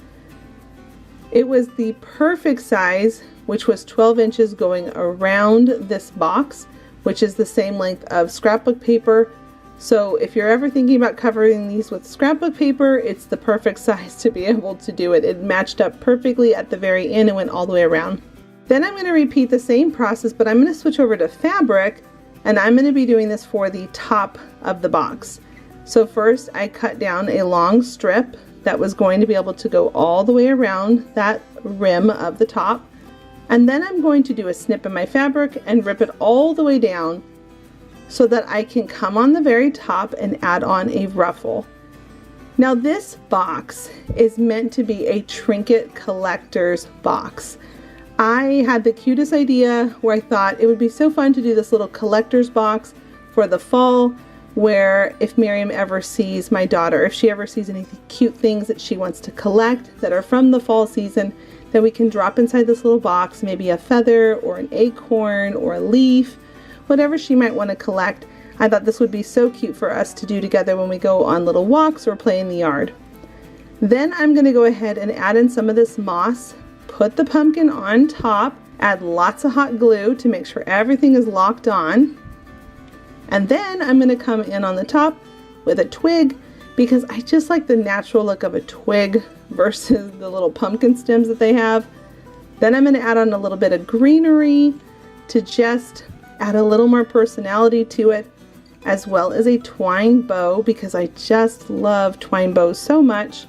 It was the perfect size, which was 12 inches going around this box, which is the same length of scrapbook paper. So if you're ever thinking about covering these with scrapbook paper, it's the perfect size to be able to do it. It matched up perfectly at the very end and went all the way around. Then I'm going to repeat the same process, but I'm going to switch over to fabric, and I'm going to be doing this for the top of the box. So first I cut down a long strip that was going to be able to go all the way around that rim of the top. And then I'm going to do a snip in my fabric and rip it all the way down so that I can come on the very top and add on a ruffle. Now this box is meant to be a trinket collector's box. I had the cutest idea where I thought it would be so fun to do this little collector's box for the fall, where if Miriam ever sees my daughter, if she ever sees any cute things that she wants to collect that are from the fall season, that we can drop inside this little box, maybe a feather or an acorn or a leaf, whatever she might want to collect. I thought this would be so cute for us to do together when we go on little walks or play in the yard. Then I'm going to go ahead and add in some of this moss, put the pumpkin on top, add lots of hot glue to make sure everything is locked on. And then I'm going to come in on the top with a twig because I just like the natural look of a twig versus the little pumpkin stems that they have. Then I'm going to add on a little bit of greenery to just add a little more personality to it, as well as a twine bow because I just love twine bows so much.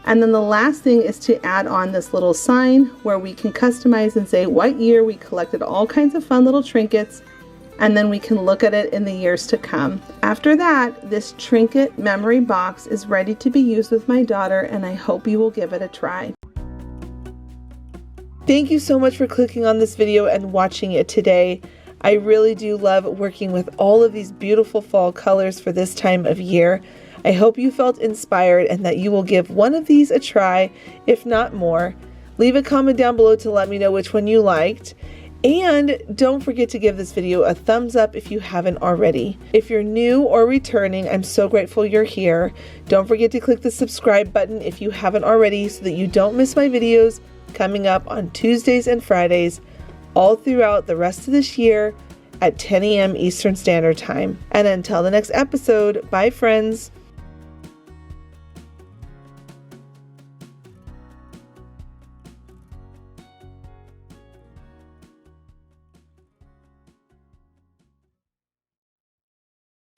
And then the last thing is to add on this little sign where we can customize and say what year we collected all kinds of fun little trinkets, and then we can look at it in the years to come. After that, this Trinket memory box is ready to be used with my daughter, and I hope you will give it a try. Thank you so much for clicking on this video and watching it today. I really do love working with all of these beautiful fall colors for this time of year. I hope you felt inspired and that you will give one of these a try, if not more. Leave a comment down below to let me know which one you liked. And don't forget to give this video a thumbs up if you haven't already. If you're new or returning, I'm so grateful you're here. Don't forget to click the subscribe button if you haven't already so that you don't miss my videos coming up on Tuesdays and Fridays all throughout the rest of this year at 10 a.m. Eastern Standard Time. And until the next episode, bye friends.